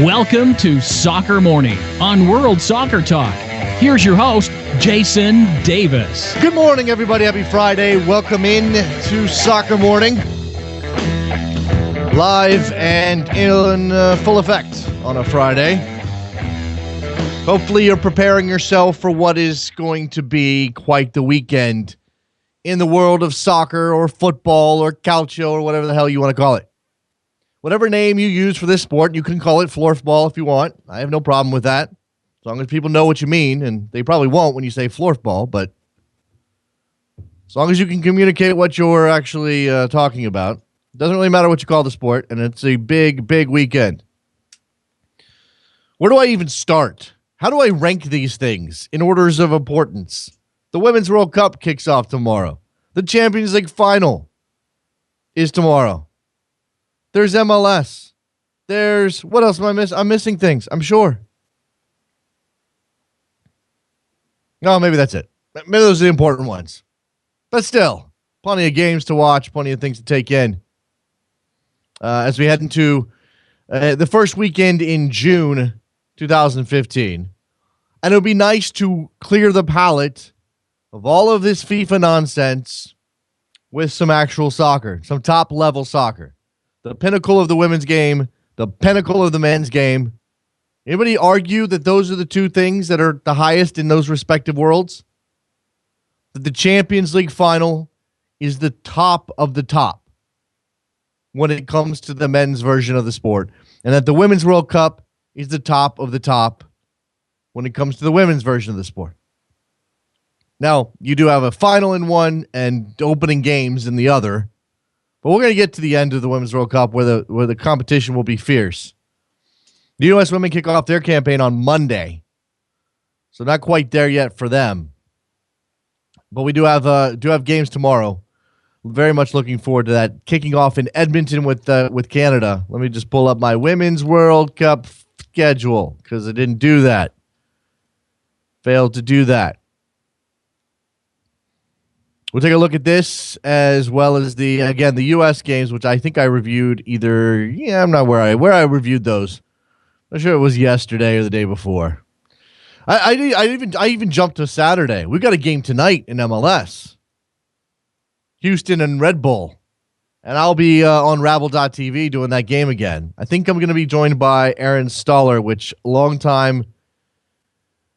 Welcome to Soccer Morning on World Soccer Talk. Here's your host, Jason Davis. Good morning, everybody. Happy Friday. Welcome in to Soccer Morning. Live and in full effect on a Friday. Hopefully you're preparing yourself for what is going to be quite the weekend in the world of soccer or football or calcio or whatever the hell you want to call it. Whatever name you use for this sport, you can call it floorball if you want. I have no problem with that, as long as people know what you mean, and they probably won't when you say floorball, but as long as you can communicate what you're actually talking about. It doesn't really matter what you call the sport, and it's a big, big weekend. Where do I even start? How do I rank these things in orders of importance? The Women's World Cup kicks off tomorrow. The Champions League final is tomorrow. There's MLS. There's, what else am I missing? I'm missing things, I'm sure. No, maybe that's it. Maybe those are the important ones. But still, plenty of games to watch, plenty of things to take in. As we head into the first weekend in June 2015. And it would be nice to clear the palate of all of this FIFA nonsense with some actual soccer, some top-level soccer. The pinnacle of the women's game, the pinnacle of the men's game. Anybody argue that those are the two things that are the highest in those respective worlds? That the Champions League final is the top of the top when it comes to the men's version of the sport, and that the Women's World Cup is the top of the top when it comes to the women's version of the sport. Now, you do have a final in one and opening games in the other, but we're going to get to the end of the Women's World Cup where the competition will be fierce. The U.S. women kick off their campaign on Monday, so not quite there yet for them. But we do have games tomorrow. Very much looking forward to that. Kicking off in Edmonton with Canada. Let me just pull up my Women's World Cup schedule because I didn't do that. Failed to do that. We'll take a look at this as well as the U.S. games, which I think I reviewed either. Yeah, I'm not where I reviewed those. I'm sure it was yesterday or the day before. I even jumped to Saturday. We've got a game tonight in MLS. Houston and Red Bull. And I'll be on Rabble.tv doing that game again. I think I'm going to be joined by Aaron Stoller, which longtime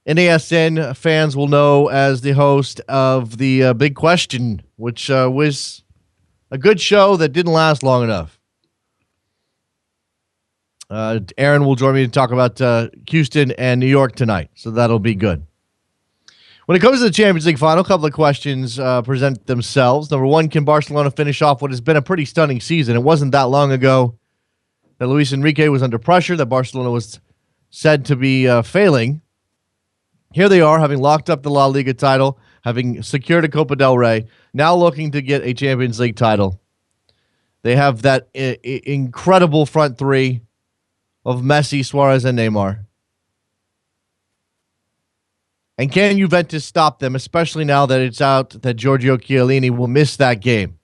NASN fans will know as the host of the Big Question, which was a good show that didn't last long enough. Aaron will join me to talk about Houston and New York tonight, so that'll be good. When it comes to the Champions League final, a couple of questions present themselves. Number one, can Barcelona finish off what has been a pretty stunning season? It wasn't that long ago that Luis Enrique was under pressure, that Barcelona was said to be failing. Here they are, having locked up the La Liga title, having secured a Copa del Rey, now looking to get a Champions League title. They have that incredible front three of Messi, Suarez, and Neymar. And can Juventus stop them, especially now that it's out that Giorgio Chiellini will miss that game?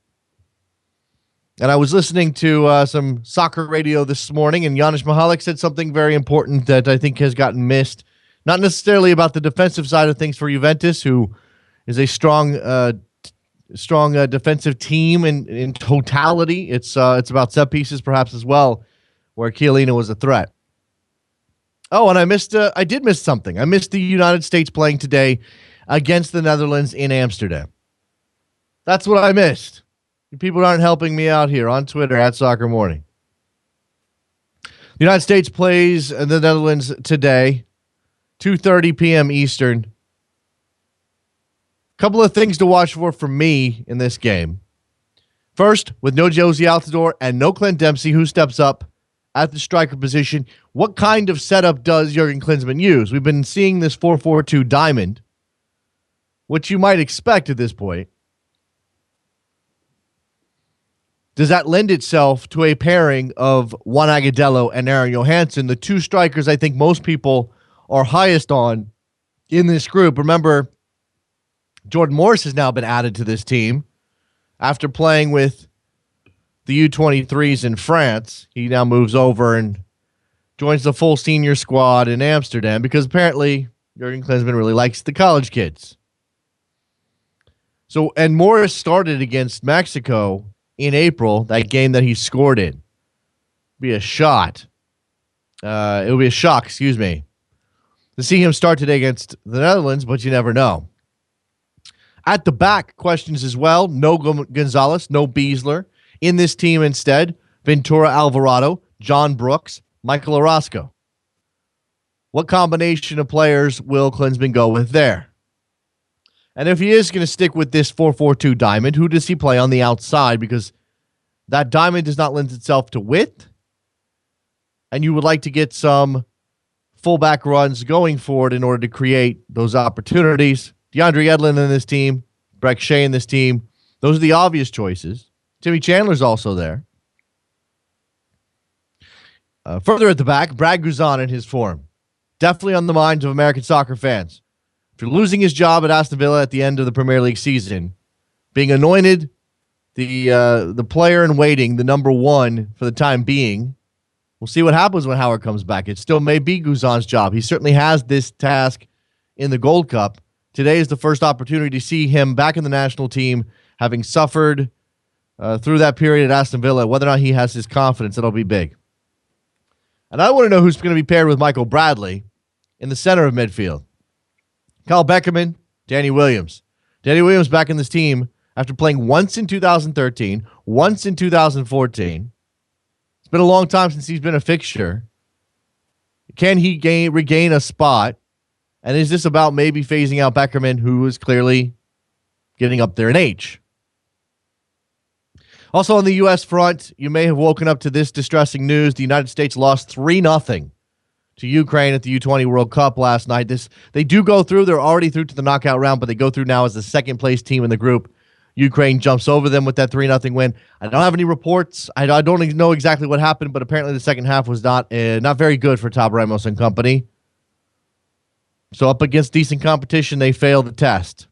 And I was listening to some soccer radio this morning, and Janusz Mihalik said something very important that I think has gotten missed. Not necessarily about the defensive side of things for Juventus, who is a strong defensive team in totality. It's about set pieces perhaps as well, where Chiellini was a threat. Oh, and I did miss something. I missed the United States playing today against the Netherlands in Amsterdam. That's what I missed. You people aren't helping me out here on Twitter at Soccer Morning. The United States plays the Netherlands today. 2:30 p.m. Eastern. Couple of things to watch for me in this game. First, with no Josie Altidore and no Clint Dempsey, who steps up at the striker position, what kind of setup does Jurgen Klinsmann use? We've been seeing this 4-4-2 diamond, which you might expect at this point. Does that lend itself to a pairing of Juan Agudelo and Aaron Johansson, the two strikers I think most people are highest on in this group? Remember, Jordan Morris has now been added to this team after playing with the U23s in France. He now moves over and joins the full senior squad in Amsterdam because apparently Jurgen Klinsmann really likes the college kids. So, and Morris started against Mexico in April, that game that he scored in. Be a shot. It would be a shock, excuse me, to see him start today against the Netherlands, but you never know. At the back, questions as well. No Gonzalez, no Beasler. In this team instead, Ventura Alvarado, John Brooks, Michael Orozco. What combination of players will Klinsmann go with there? And if he is going to stick with this 4-4-2 diamond, who does he play on the outside? Because that diamond does not lend itself to width, and you would like to get some fullback runs going forward in order to create those opportunities. DeAndre Edlin in this team, Breck Shea in this team. Those are the obvious choices. Timmy Chandler's also there. Further at the back, Brad Guzan in his form. Definitely on the minds of American soccer fans. After losing his job at Aston Villa at the end of the Premier League season, being anointed the player in waiting, the number one for the time being, we'll see what happens when Howard comes back. It still may be Guzan's job. He certainly has this task in the Gold Cup. Today is the first opportunity to see him back in the national team, having suffered through that period at Aston Villa. Whether or not he has his confidence, that'll be big. And I want to know who's going to be paired with Michael Bradley in the center of midfield. Kyle Beckerman, Danny Williams. Danny Williams back in this team after playing once in 2013, once in 2014. It's been a long time since he's been a fixture. Can he regain a spot? And is this about maybe phasing out Beckerman, who is clearly getting up there in age? Also on the U.S. front, you may have woken up to this distressing news. The United States lost 3-0 to Ukraine at the U20 World Cup last night. They do go through. They're already through to the knockout round, but they go through now as the second-place team in the group. Ukraine jumps over them with that 3-0 win. I don't have any reports. I don't know exactly what happened, but apparently the second half was not very good for Tab Ramos and company. So up against decent competition, they failed the test.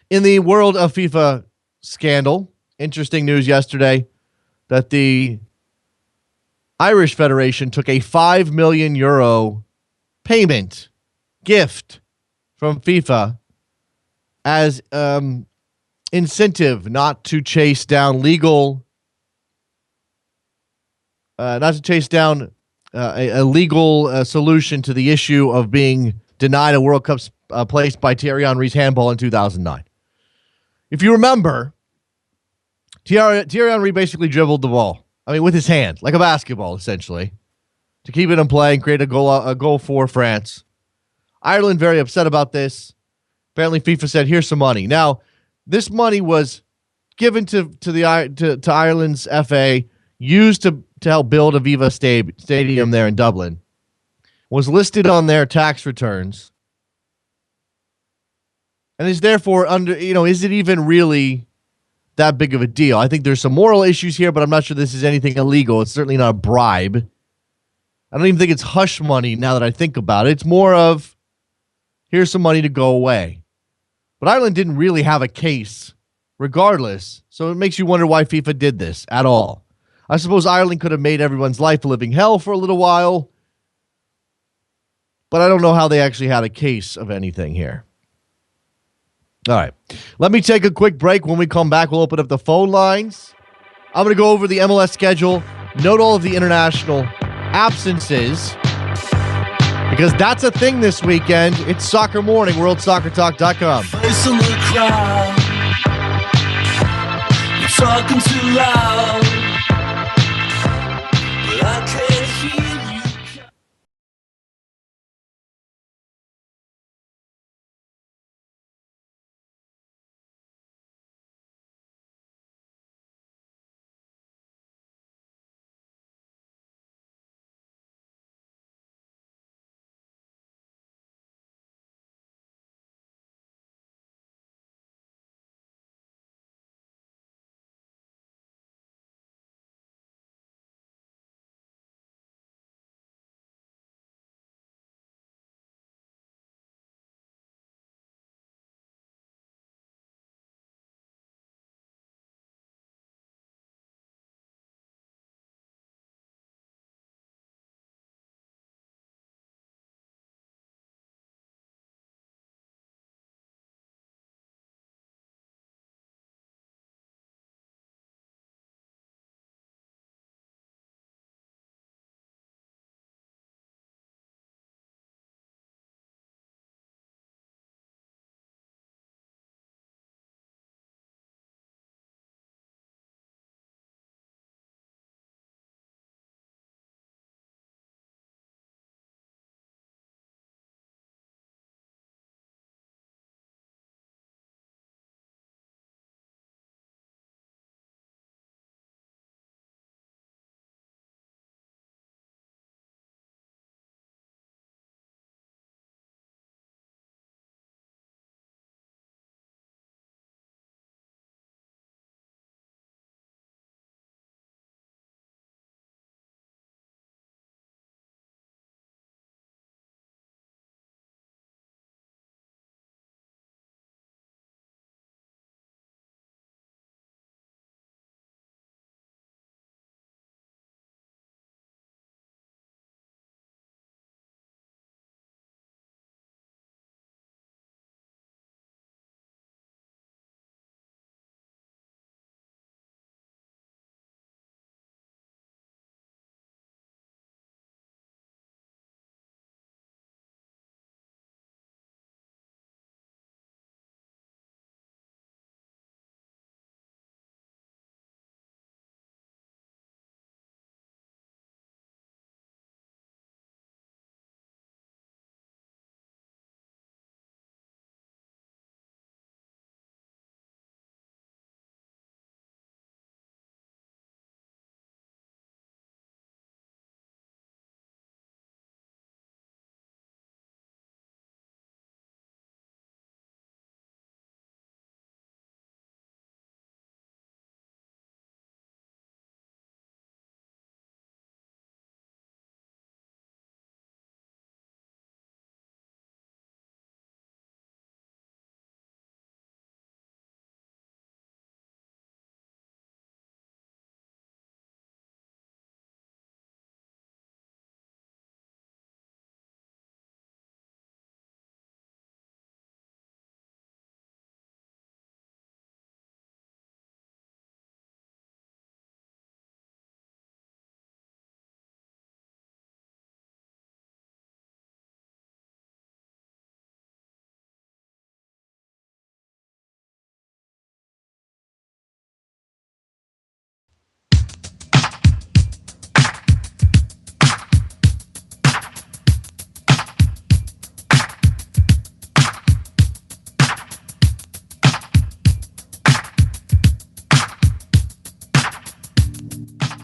In the world of FIFA scandal, interesting news yesterday that the Irish Federation took a €5 million payment gift from FIFA as incentive not to chase down a legal solution to the issue of being denied a World Cup place by Thierry Henry's handball in 2009. If you remember, Thierry Henry basically dribbled the ball. I mean, with his hand, like a basketball, essentially, to keep it in play and create a goal for France. Ireland very upset about this. Apparently, FIFA said, "Here's some money." Now, this money was given to Ireland's FA, used to help build Aviva Stadium there in Dublin. Was listed on their tax returns, and is therefore is it even really that big of a deal? I think there's some moral issues here, but I'm not sure this is anything illegal. It's certainly not a bribe. I don't even think it's hush money now that I think about it. It's more of, here's some money to go away. But Ireland didn't really have a case regardless, so it makes you wonder why FIFA did this at all. I suppose Ireland could have made everyone's life a living hell for a little while, but I don't know how they actually had a case of anything here. All right. Let me take a quick break. When we come back, we'll open up the phone lines. I'm going to go over the MLS schedule, note all of the international absences, because that's a thing this weekend. It's Soccer Morning, WorldSoccerTalk.com. Face in the crowd, you're talking too loud, but I can't hear you.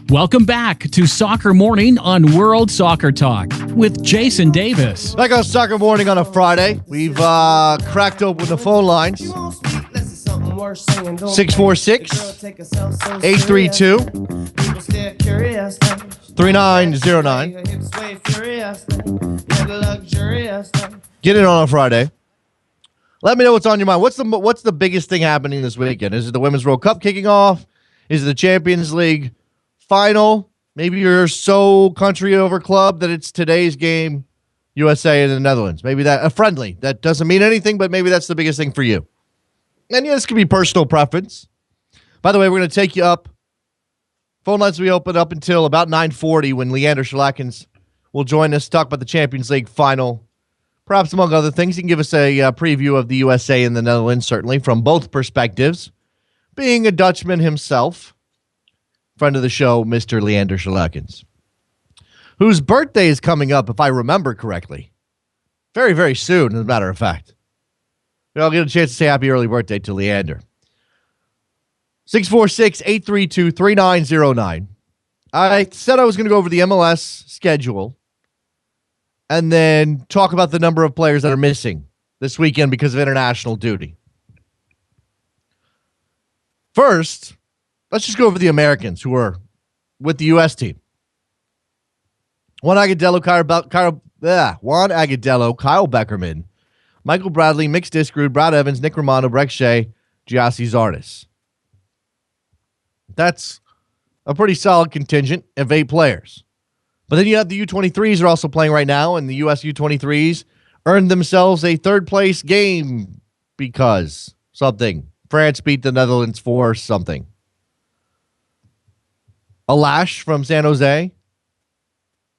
Welcome back to Soccer Morning on World Soccer Talk with Jason Davis. Back on Soccer Morning on a Friday. We've cracked open the phone lines. 646-832-3909. Get in on a Friday. Let me know what's on your mind. What's the biggest thing happening this weekend? Is it the Women's World Cup kicking off? Is it the Champions League final? Maybe you're so country over club that it's today's game, USA and the Netherlands. Maybe that a friendly. That doesn't mean anything, but maybe that's the biggest thing for you. And yeah, this could be personal preference. By the way, we're going to take you up. Phone lines will be open up until about 9:40 when Leander Schaerlaeckens will join us to talk about the Champions League final. Perhaps among other things, he can give us a preview of the USA and the Netherlands, certainly from both perspectives. Being a Dutchman himself, friend of the show, Mr. Leander Schaerlaeckens, whose birthday is coming up, if I remember correctly. Very, very soon, as a matter of fact. I'll get a chance to say happy early birthday to Leander. 646-832-3909. I said I was going to go over the MLS schedule and then talk about the number of players that are missing this weekend because of international duty. First, let's just go over the Americans who are with the U.S. team. Juan Agudelo, Kyle Beckerman, Michael Bradley, Mix Diskerud, Brad Evans, Nick Romano, Breck Shea, Giassi Zardes. That's a pretty solid contingent of 8 players. But then you have the U23s are also playing right now, and the U.S. U23s earned themselves a third-place game because something. France beat the Netherlands for something. Alash from San Jose.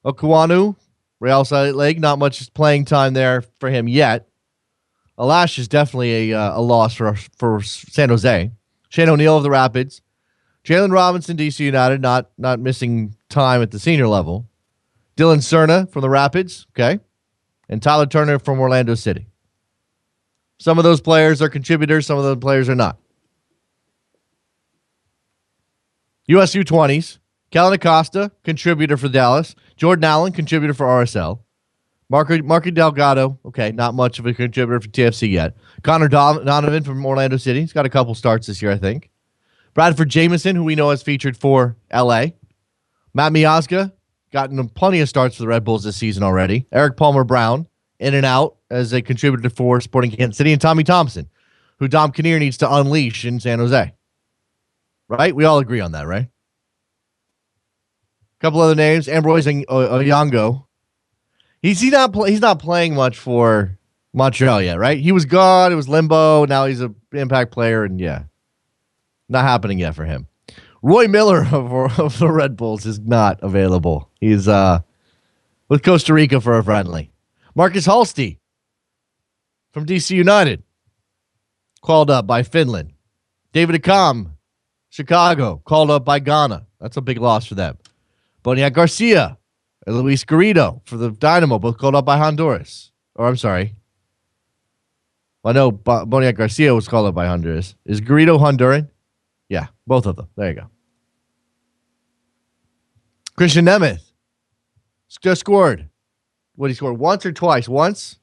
Okuanu, Real Salt Lake, not much playing time there for him yet. Alash is definitely a loss for San Jose. Shane O'Neill of the Rapids. Jalen Robinson, DC United, not missing time at the senior level. Dylan Cerna from the Rapids, okay. And Tyler Turner from Orlando City. Some of those players are contributors, some of those players are not. US U20s, Kellen Acosta, contributor for Dallas. Jordan Allen, contributor for RSL. Marco Delgado, okay, not much of a contributor for TFC yet. Connor Donovan from Orlando City. He's got a couple starts this year, I think. Bradford Jamison, who we know has featured for LA. Matt Miazga, gotten plenty of starts for the Red Bulls this season already. Eric Palmer-Brown, in and out as a contributor for Sporting Kansas City. And Tommy Thompson, who Dom Kinnear needs to unleash in San Jose. Right? We all agree on that, right? A couple other names. Ambroise Onyango. He's not playing much for Montreal yet, right? He was gone. It was limbo. Now he's an impact player, and yeah, not happening yet for him. Roy Miller of the Red Bulls is not available. He's with Costa Rica for a friendly. Marcus Halsty from DC United, called up by Finland. David Akam, Chicago, called up by Ghana. That's a big loss for them. Boniek Garcia and Luis Garrido for the Dynamo, both called up by Honduras. Or I'm sorry. I know Boniek Garcia was called up by Honduras. Is Garrido Honduran? Yeah, both of them. There you go. Christian Nemeth just scored. What, he scored once or twice? Once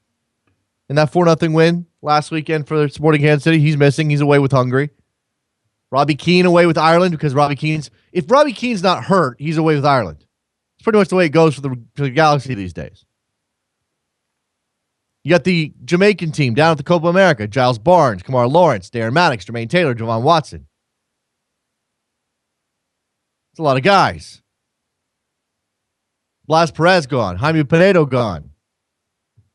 in that 4-0 win last weekend for Sporting Kansas City. He's missing. He's away with Hungary. Robbie Keane away with Ireland because if Robbie Keane's not hurt, he's away with Ireland. It's pretty much the way it goes for the Galaxy these days. You got the Jamaican team down at the Copa America. Giles Barnes, Kamar Lawrence, Darren Maddox, Jermaine Taylor, Javon Watson. It's a lot of guys. Blas Perez gone. Jaime Pinedo gone.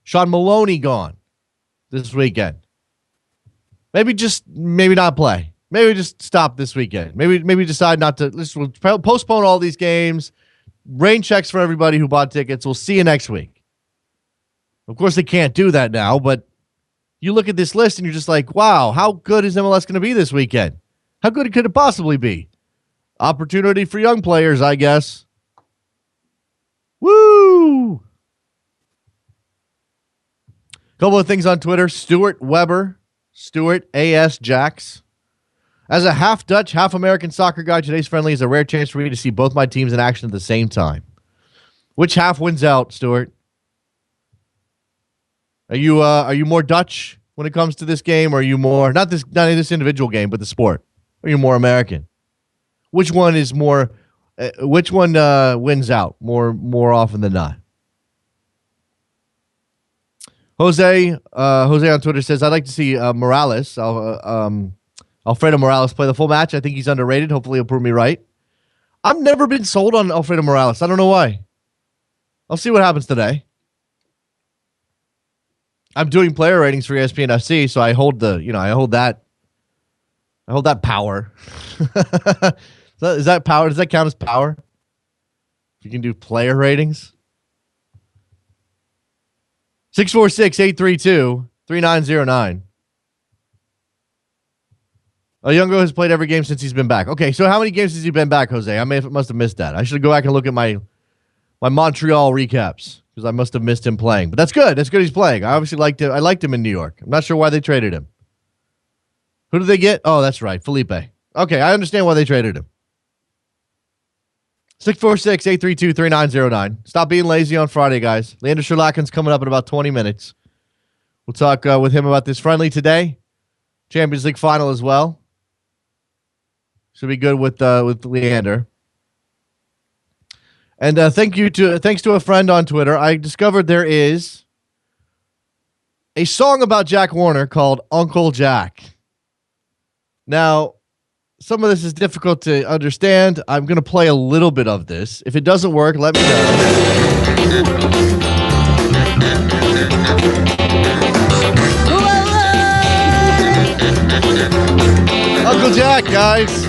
Sean Maloney gone this weekend. Maybe not play. Maybe just stop this weekend. Maybe decide not to. We'll postpone all these games. Rain checks for everybody who bought tickets. We'll see you next week. Of course, they can't do that now, but you look at this list and you're just like, wow, how good is MLS going to be this weekend? How good could it possibly be? Opportunity for young players, I guess. Woo! Couple of things on Twitter. Stuart Weber, Stuart A.S. Jacks, As a half Dutch, half American soccer guy, today's friendly is a rare chance for me to see both my teams in action at the same time. Which half wins out, Stuart? Are you more Dutch when it comes to this game, or are you more not in this individual game, but the sport? Or are you more American? Which one is more? Which one wins out more often than not? Jose on Twitter says, I'd like to see Morales, Alfredo Morales, play the full match. I think he's underrated. Hopefully he'll prove me right. I've never been sold on Alfredo Morales. I don't know why. I'll see what happens today. I'm doing player ratings for ESPN FC, so I hold that power. Is that power? Does that count as power? If you can do player ratings? 646-832-3909. Youngo has played every game since he's been back. Okay, so how many games has he been back, Jose? I must have missed that. I should go back and look at my Montreal recaps because I must have missed him playing. But that's good. That's good he's playing. I obviously liked him. I liked him in New York. I'm not sure why they traded him. Who did they get? Oh, that's right, Felipe. Okay, I understand why they traded him. 646-832-3909. Stop being lazy on Friday, guys. Leander Schaerlaeckens coming up in about 20 minutes. We'll talk with him about this friendly today. Champions League final as well. Should be good with Leander. And thanks to a friend on Twitter, I discovered there is a song about Jack Warner called Uncle Jack. Now, some of this is difficult to understand. I'm going to play a little bit of this. If it doesn't work, let me know. Uncle Jack, guys.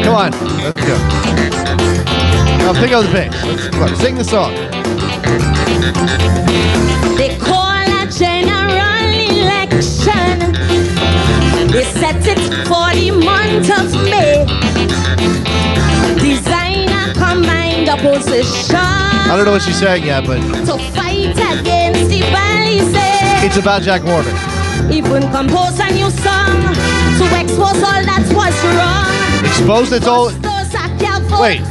Come on, let's go. Now pick up the pace. Come on, sing the song. They call a general election. They set it for the month of May. Designer combined opposition. I don't know what she's saying yet, but to fight against the Balizé. It's about Jack Warner. Even compose a new song to expose all that was wrong. Expose that's all. Wait.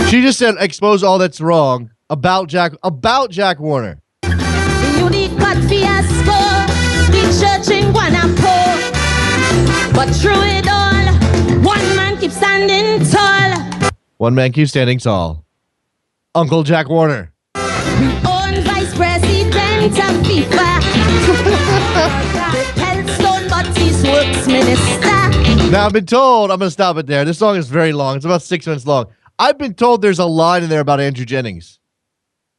She just said expose all that's wrong about Jack Warner. The unique but fiasco, the church in Guanapo. But through it all, one man keeps standing tall. One man keeps standing tall. Uncle Jack Warner. We own vice president of FIFA. The Hellstone but his works minister. Now, I've been told, I'm going to stop it there. This song is very long. It's about 6 minutes long. I've been told there's a line in there about Andrew Jennings.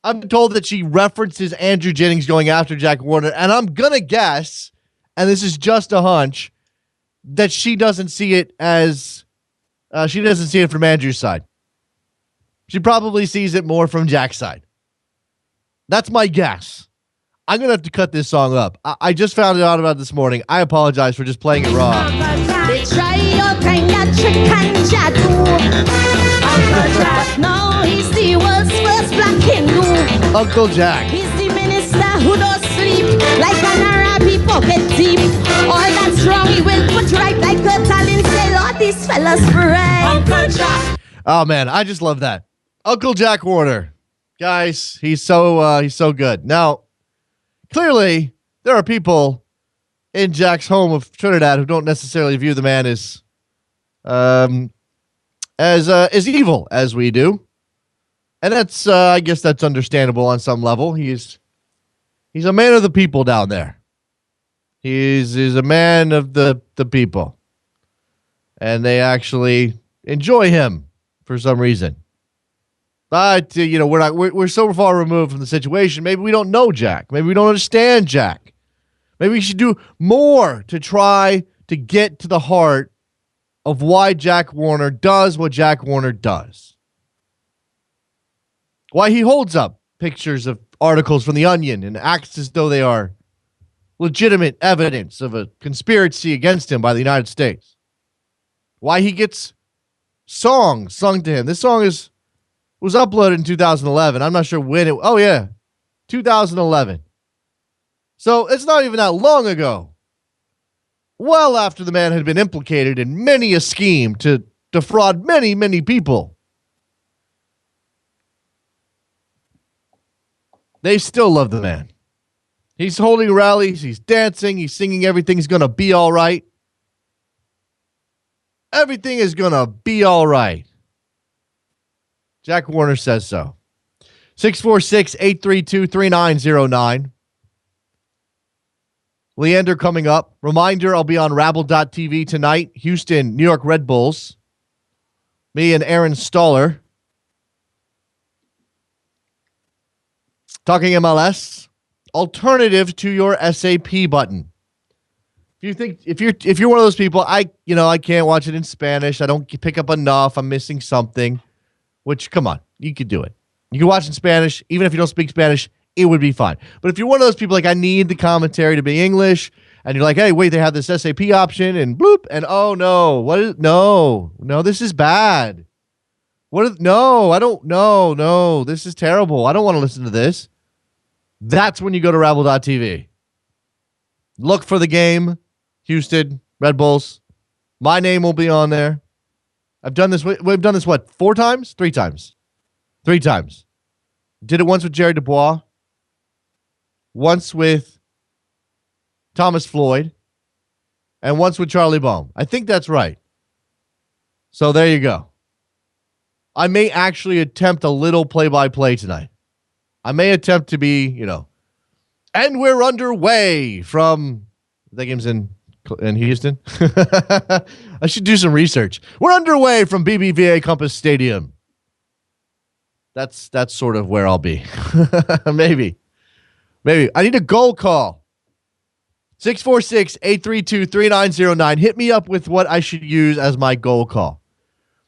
I've been told that she references Andrew Jennings going after Jack Warner, and I'm going to guess, and this is just a hunch, that she doesn't see it as, she doesn't see it from Andrew's side. She probably sees it more from Jack's side. That's my guess. I'm going to have to cut this song up. I just found it out about it this morning. I apologize for just playing it raw. They try all kind of trick and jadoo. But now he's the world's first black Hindu. Uncle Jack. He's the minister who don't sleep like an Arabic pocket deep. All that's wrong he will put right like a talent. Say, Lord, these fellas right. Uncle Jack. Oh, man, I just love that. Uncle Jack Warner. Guys, he's so good. Now, clearly, there are people in Jack's home of Trinidad who don't necessarily view the man as evil as we do, and that's I guess that's understandable on some level. He's a man of the people down there. He's a man of the people, and they actually enjoy him for some reason. But we're so far removed from the situation. Maybe we don't know Jack. Maybe we don't understand Jack. Maybe we should do more to try to get to the heart of why Jack Warner does what Jack Warner does. Why he holds up pictures of articles from The Onion and acts as though they are legitimate evidence of a conspiracy against him by the United States. Why he gets songs sung to him. This song was uploaded in 2011. I'm not sure when it... Oh, yeah. 2011. So it's not even that long ago well after the man had been implicated in many a scheme to defraud many, many people. They still love the man. He's holding rallies, he's dancing, he's singing everything's going to be all right. Everything is going to be all right. Jack Warner says so. 646-832-3909. Leander coming up. Reminder, I'll be on Rabble.tv tonight. Houston, New York Red Bulls. Me and Aaron Stoller. Talking MLS. Alternative to your SAP button. If you're one of those people, I can't watch it in Spanish. I don't pick up enough. I'm missing something. Which, come on, you could do it. You can watch in Spanish, even if you don't speak Spanish, it would be fine. But if you're one of those people like, I need the commentary to be English, and you're like, hey, wait, they have this SAP option, and bloop, and oh no, no, this is bad. No, this is terrible. I don't want to listen to this. That's when you go to Rabble.tv. Look for the game, Houston, Red Bulls. My name will be on there. I've done this. We've done this, what, 4 times? 3 times. 3 times. Did it once with Jerry Dubois. Once with Thomas Floyd. And once with Charlie Boehm. I think that's right. So there you go. I may actually attempt a little play-by-play tonight. I may attempt to be, and we're underway from the game's in Houston. I should do some research. We're underway from BBVA Compass Stadium. That's sort of where I'll be. Maybe. I need a goal call. 646-832-3909. Hit me up with what I should use as my goal call.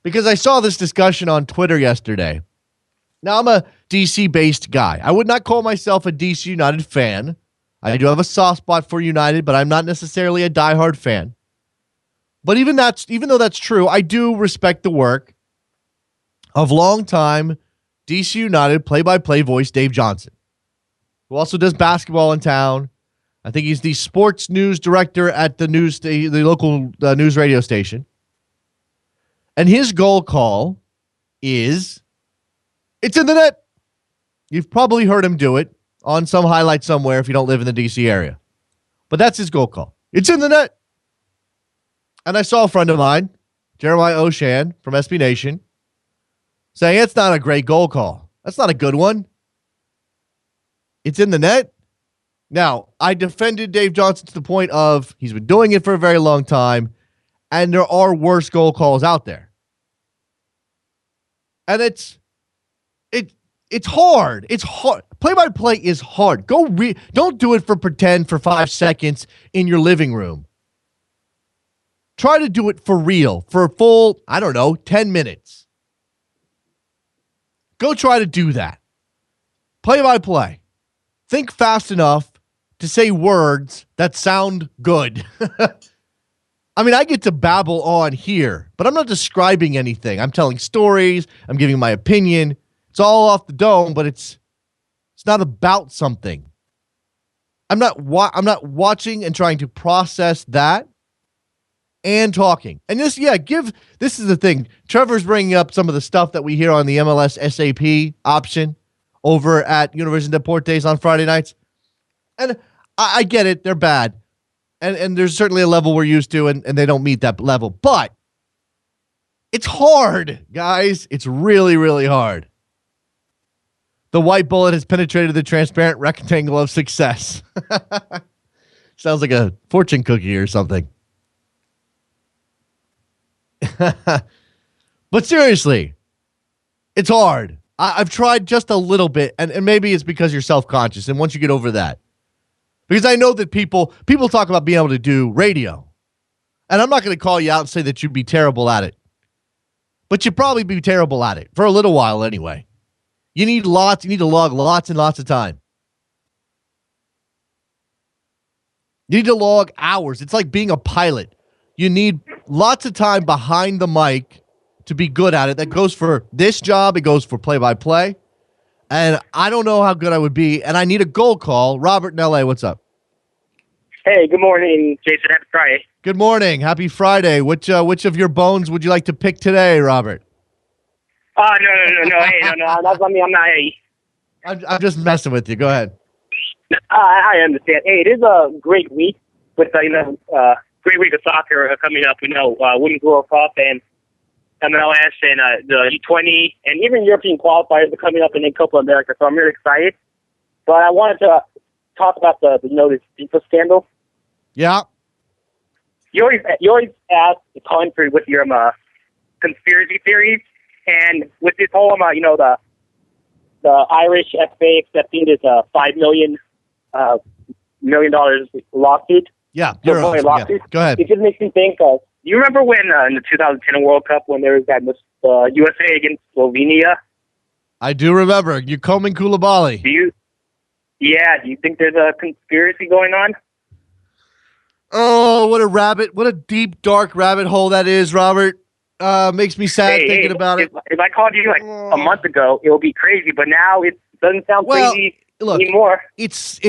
Because I saw this discussion on Twitter yesterday. Now, I'm a DC-based guy. I would not call myself a DC United fan. I do have a soft spot for United, but I'm not necessarily a diehard fan. But even though that's true, I do respect the work of longtime DC United play-by-play voice Dave Johnson, who also does basketball in town. I think he's the sports news director at the local news radio station. And his goal call is, it's in the net. You've probably heard him do it on some highlight somewhere if you don't live in the D.C. area. But that's his goal call. It's in the net. And I saw a friend of mine, Jeremiah Oshan from SB Nation, saying it's not a great goal call. That's not a good one. It's in the net. Now, I defended Dave Johnson to the point of he's been doing it for a very long time, and there are worse goal calls out there. And it's hard. It's hard. Play-by-play is hard. Don't do it for pretend for 5 seconds in your living room. Try to do it for real, for a full, 10 minutes. Go try to do that. Play-by-play. Think fast enough to say words that sound good. I get to babble on here, but I'm not describing anything. I'm telling stories. I'm giving my opinion. It's all off the dome, but it's not about something. I'm not watching and trying to process that and talking. And this is the thing. Trevor's bringing up some of the stuff that we hear on the MLS SAP option over at Universidad Deportes on Friday nights. And I get it. They're bad. And there's certainly a level we're used to, and they don't meet that level. But it's hard, guys. It's really, really hard. The white bullet has penetrated the transparent rectangle of success. Sounds like a fortune cookie or something. But seriously, it's hard. I've tried just a little bit, and maybe it's because you're self-conscious, and once you get over that. Because I know that people talk about being able to do radio. And I'm not going to call you out and say that you'd be terrible at it. But you'd probably be terrible at it for a little while anyway. You need to log lots and lots of time. You need to log hours. It's like being a pilot. You need lots of time behind the mic to be good at it. That goes for this job. It goes for play-by-play. And I don't know how good I would be. And I need a goal call. Robert in L.A., what's up? Hey, good morning, Jason. Happy Friday. Good morning. Happy Friday. Which of your bones would you like to pick today, Robert? No. Hey, no. That's on me. I'm not. Hey, I'm just messing with you. Go ahead. I understand. Hey, it is a great week with great week of soccer coming up. Women's World Cup and MLS and the U20 and even European qualifiers are coming up in Copa America. So I'm really excited. But I wanted to talk about this FIFA scandal. Yeah. You always ask the country with your conspiracy theories, and with this whole the Irish FA accepting this $5 million lawsuit. Yeah. Lawsuit. Yeah. Go ahead. It just makes me think of. Do you remember when in the 2010 World Cup when there was that USA against Slovenia? I do remember. You Komen Koulibaly. Do you think there's a conspiracy going on? Oh, what a deep, dark rabbit hole that is, Robert. Makes me sad thinking about it. If I called you a month ago, it would be crazy, but now it doesn't sound crazy anymore. It's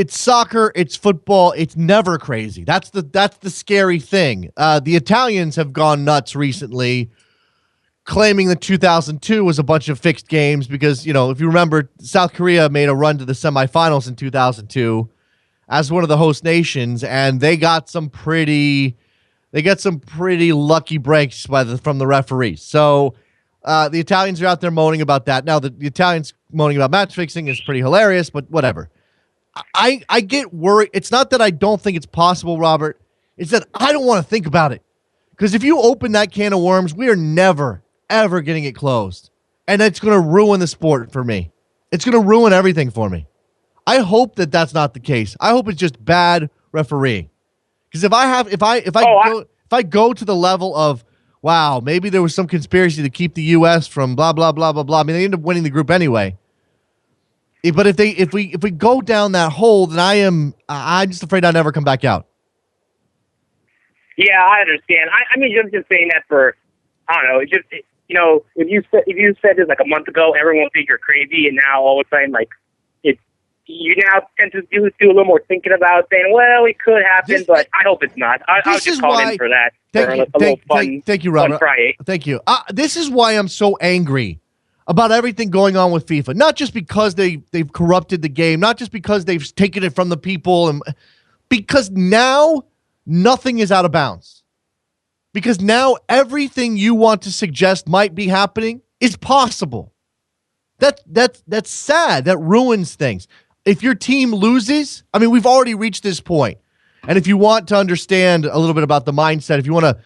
soccer, it's football, it's never crazy. That's the scary thing. The Italians have gone nuts recently, claiming that 2002 was a bunch of fixed games because, if you remember, South Korea made a run to the semifinals in 2002 as one of the host nations, and they got some pretty lucky breaks from the referees. So the Italians are out there moaning about that. Now, the Italians moaning about match fixing is pretty hilarious, but whatever. I get worried. It's not that I don't think it's possible, Robert. It's that I don't want to think about it. Because if you open that can of worms, we are never, ever getting it closed. And it's going to ruin the sport for me. It's going to ruin everything for me. I hope that that's not the case. I hope it's just bad refereeing. Because if I go to the level of, wow, maybe there was some conspiracy to keep the U.S. from blah blah blah blah blah. I mean, they end up winning the group anyway. But if we go down that hole, then I'm just afraid I'll never come back out. Yeah, I understand. I mean, just saying that for, I don't know. It just if you said this like a month ago, everyone would think you're crazy, and now all of a sudden you now tend to do a little more thinking about saying, well, it could happen, but I hope it's not. I was just calling in for that. Thank you, Robert. Fun Friday. Thank you. This is why I'm so angry about everything going on with FIFA. Not just because they've corrupted the game, not just because they've taken it from the people, and because now nothing is out of bounds. Because now everything you want to suggest might be happening is possible. That's sad. That ruins things. If your team loses, I mean, we've already reached this point. And if you want to understand a little bit about the mindset, if you want to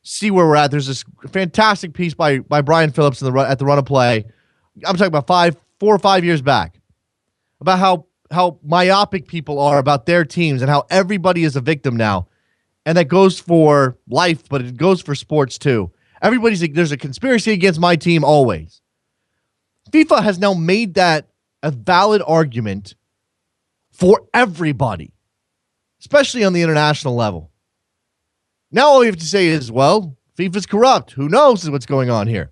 see where we're at, there's this fantastic piece by Brian Phillips at the Run of Play. I'm talking about 4 or 5 years back, about how myopic people are about their teams and how everybody is a victim now. And that goes for life, but it goes for sports too. Everybody's like, there's a conspiracy against my team always. FIFA has now made that a valid argument for everybody, especially on the international level. Now all you have to say is, well, FIFA's corrupt. Who knows what's going on here?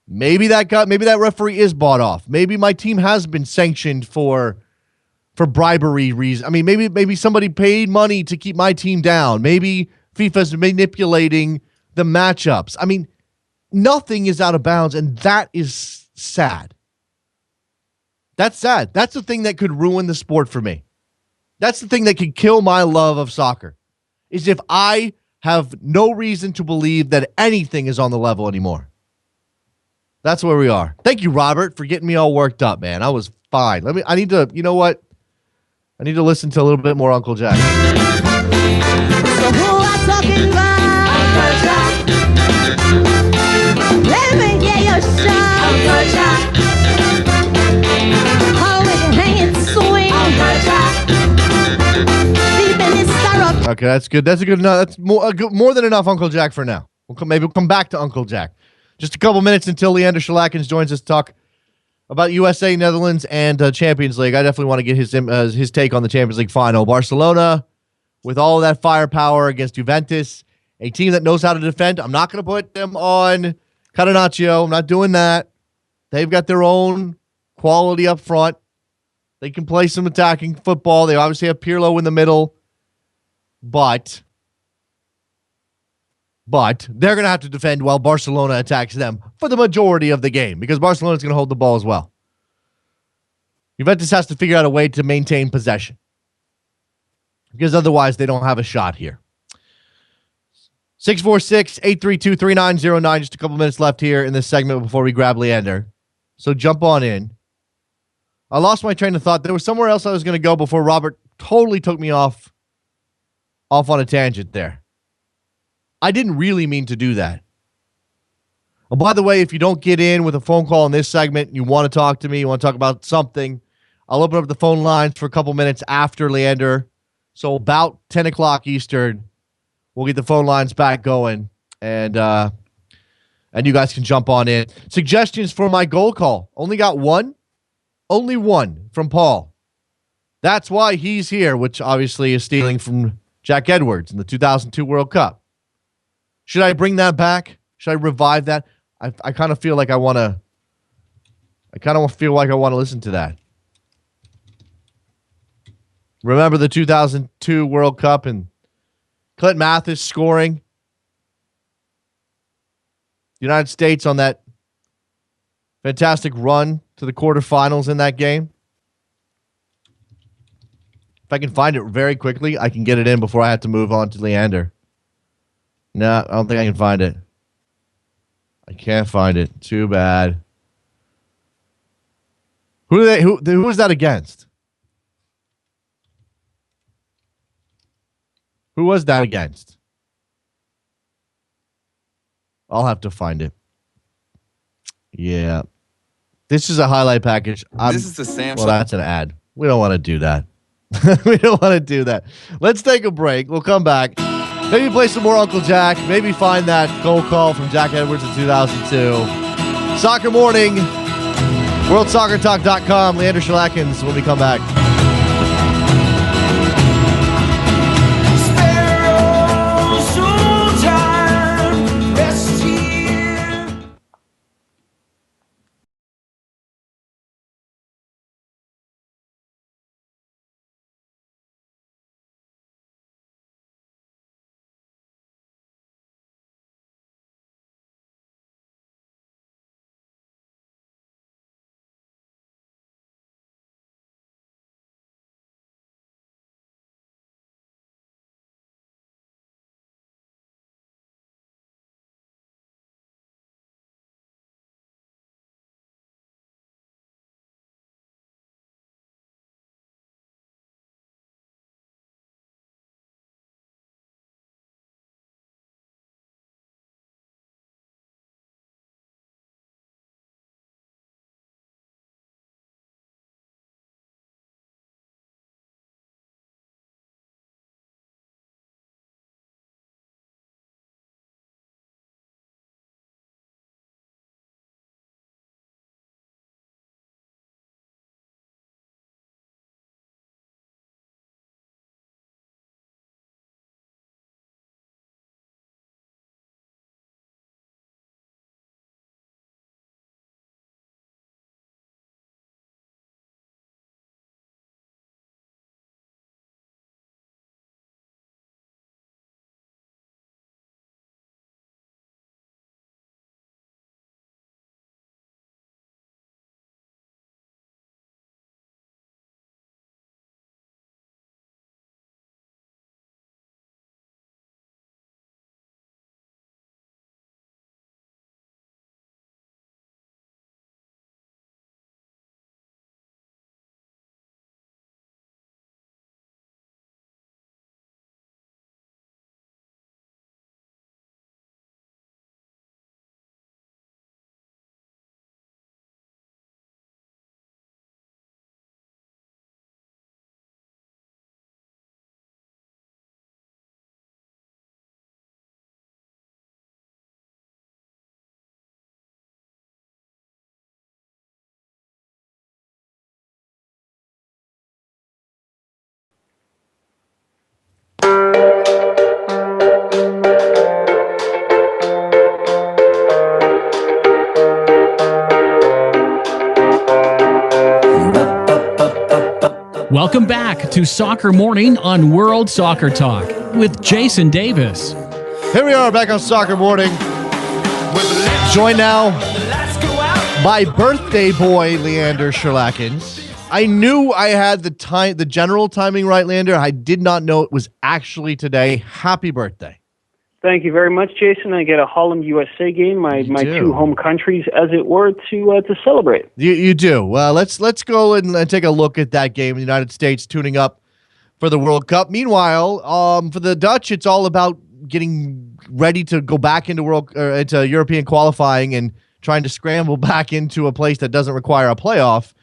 Maybe that referee is bought off. Maybe my team has been sanctioned for bribery reasons. I mean, maybe somebody paid money to keep my team down. Maybe FIFA's manipulating the matchups. I mean, nothing is out of bounds, and that is sad. That's sad. That's the thing that could ruin the sport for me. That's the thing that could kill my love of soccer, is if I have no reason to believe that anything is on the level anymore. That's where we are. Thank you, Robert, for getting me all worked up, man. I was fine. You know what? I need to listen to a little bit more Uncle Jack. So who are talking about? Uncle Jack. Let me hear your shout. Uncle Jack. How we can hang and swing. Uncle Jack. Deep in his syrup. Okay, that's good. That's a good enough. That's more than enough, Uncle Jack, for now. Maybe we'll come back to Uncle Jack. Just a couple minutes until Leander Schaerlaeckens joins us to talk about USA, Netherlands, and Champions League. I definitely want to get his take on the Champions League final. Barcelona, with all of that firepower against Juventus, a team that knows how to defend. I'm not going to put them on Catenaccio. I'm not doing that. They've got their own quality up front. They can play some attacking football. They obviously have Pirlo in the middle. but they're going to have to defend while Barcelona attacks them for the majority of the game because Barcelona's going to hold the ball as well. Juventus has to figure out a way to maintain possession because otherwise they don't have a shot here. 646-832-3909. Just a couple minutes left here in this segment before we grab Leander. So jump on in. I lost my train of thought. There was somewhere else I was going to go before Robert totally took me off on a tangent there. I didn't really mean to do that. Oh, by the way, if you don't get in with a phone call in this segment, you want to talk to me, you want to talk about something, I'll open up the phone lines for a couple minutes after Leander. So about 10 o'clock Eastern, we'll get the phone lines back going, and you guys can jump on in. Suggestions for my goal call. Only got one. Only one from Paul. That's why he's here, which obviously is stealing from Jack Edwards in the 2002 World Cup. Should I bring that back? Should I revive that? I kind of feel like I want to. I kind of feel like I want to listen to that. Remember the 2002 World Cup and Clint Mathis scoring? The United States on that fantastic run to the quarterfinals in that game. If I can find it very quickly, I can get it in before I have to move on to Leander. No, I don't think I can find it. I can't find it. Too bad. Who was that against? Who was that against? I'll have to find it. Yeah. This is a highlight package. This is the Samsung. Well, that's an ad. We don't want to do that. We don't want to do that. Let's take a break. We'll come back. Maybe play some more Uncle Jack. Maybe find that goal call from Jack Edwards in 2002. Soccer Morning. WorldSoccerTalk.com. Leander Schaerlaeckens when we come back. Welcome back to Soccer Morning on World Soccer Talk with Jason Davis. Here we are back on Soccer Morning. Joined now by birthday boy Leander Schaerlaeckens. I knew I had the general timing right, Leander. I did not know it was actually today. Happy birthday. Thank you very much, Jason. I get a Holland-USA game, my two home countries, as it were, to celebrate. You do. Well, let's go and take a look at that game. The United States tuning up for the World Cup. Meanwhile, for the Dutch, it's all about getting ready to go back into into European qualifying and trying to scramble back into a place that doesn't require a playoff.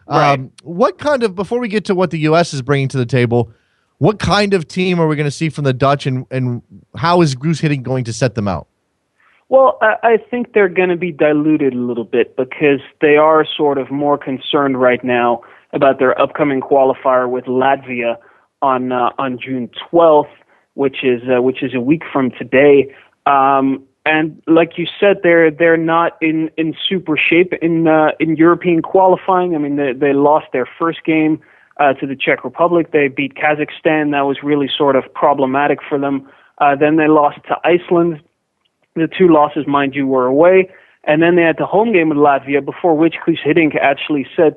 Right. What kind of, before we get to what the U.S. is bringing to the table, what kind of team are we going to see from the Dutch, and how is Guus Hiddink going to set them out? Well, I think they're going to be diluted a little bit because they are sort of more concerned right now about their upcoming qualifier with Latvia on June 12th, which is a week from today. And like you said, they're not in super shape in European qualifying. I mean, they lost their first game to the Czech Republic. They beat Kazakhstan. That was really sort of problematic for them. Then they lost to Iceland. The two losses, mind you, were away. And then they had the home game with Latvia, before which Guus Hiddink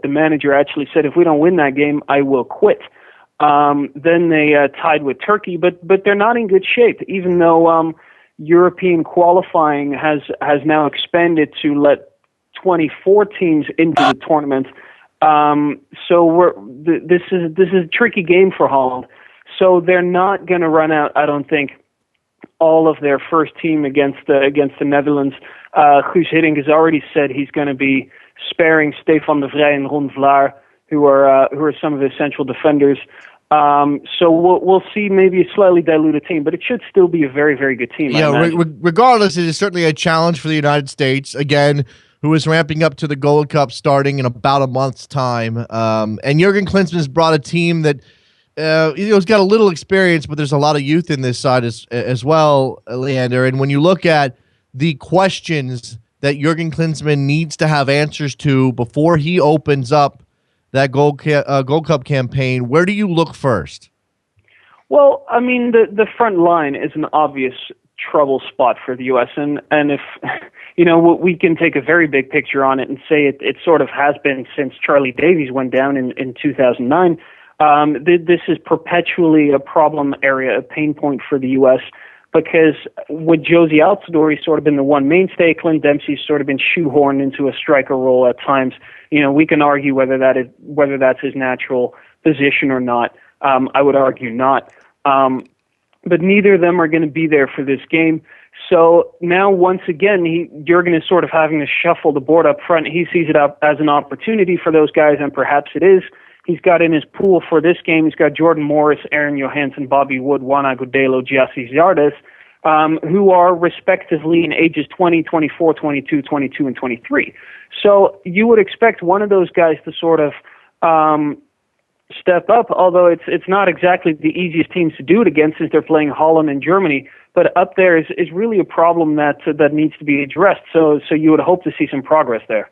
the manager actually said, if we don't win that game, I will quit. Then they tied with Turkey, but they're not in good shape, even though European qualifying has now expanded to let 24 teams into the tournament. So this is a tricky game for Holland. So they're not going to run out, I don't think, all of their first team against the Netherlands. Guus Hiddink has already said he's going to be sparing Stefan de Vrij and Ron Vlaar, who are some of his central defenders. So we'll see maybe a slightly diluted team, but it should still be a very, very good team. Yeah, regardless, it is certainly a challenge for the United States, again, who is ramping up to the Gold Cup starting in about a month's time. And Jurgen Klinsmann's brought a team that has got a little experience, but there's a lot of youth in this side as well, Leander. And when you look at the questions that Jurgen Klinsmann needs to have answers to before he opens up that Gold Cup campaign, where do you look first? Well, I mean, the front line is an obvious trouble spot for the U.S. And if, we can take a very big picture on it and say it sort of has been since Charlie Davies went down in 2009. This is perpetually a problem area, a pain point for the U.S. because with Josie Altidore, he's sort of been the one mainstay. Clint Dempsey's sort of been shoehorned into a striker role at times. We can argue whether that's his natural position or not. I would argue not. But neither of them are going to be there for this game. So now, once again, Jurgen is sort of having to shuffle the board up front. He sees it up as an opportunity for those guys, and perhaps it is. He's got in his pool for this game, he's got Jordan Morris, Aaron Johansson, Bobby Wood, Juan Agudelo, Gyasi Zardes, who are respectively in ages 20, 24, 22, 22, and 23. So you would expect one of those guys to sort of step up, although it's not exactly the easiest teams to do it against since they're playing Holland and Germany. But up there is really a problem that needs to be addressed. So you would hope to see some progress there.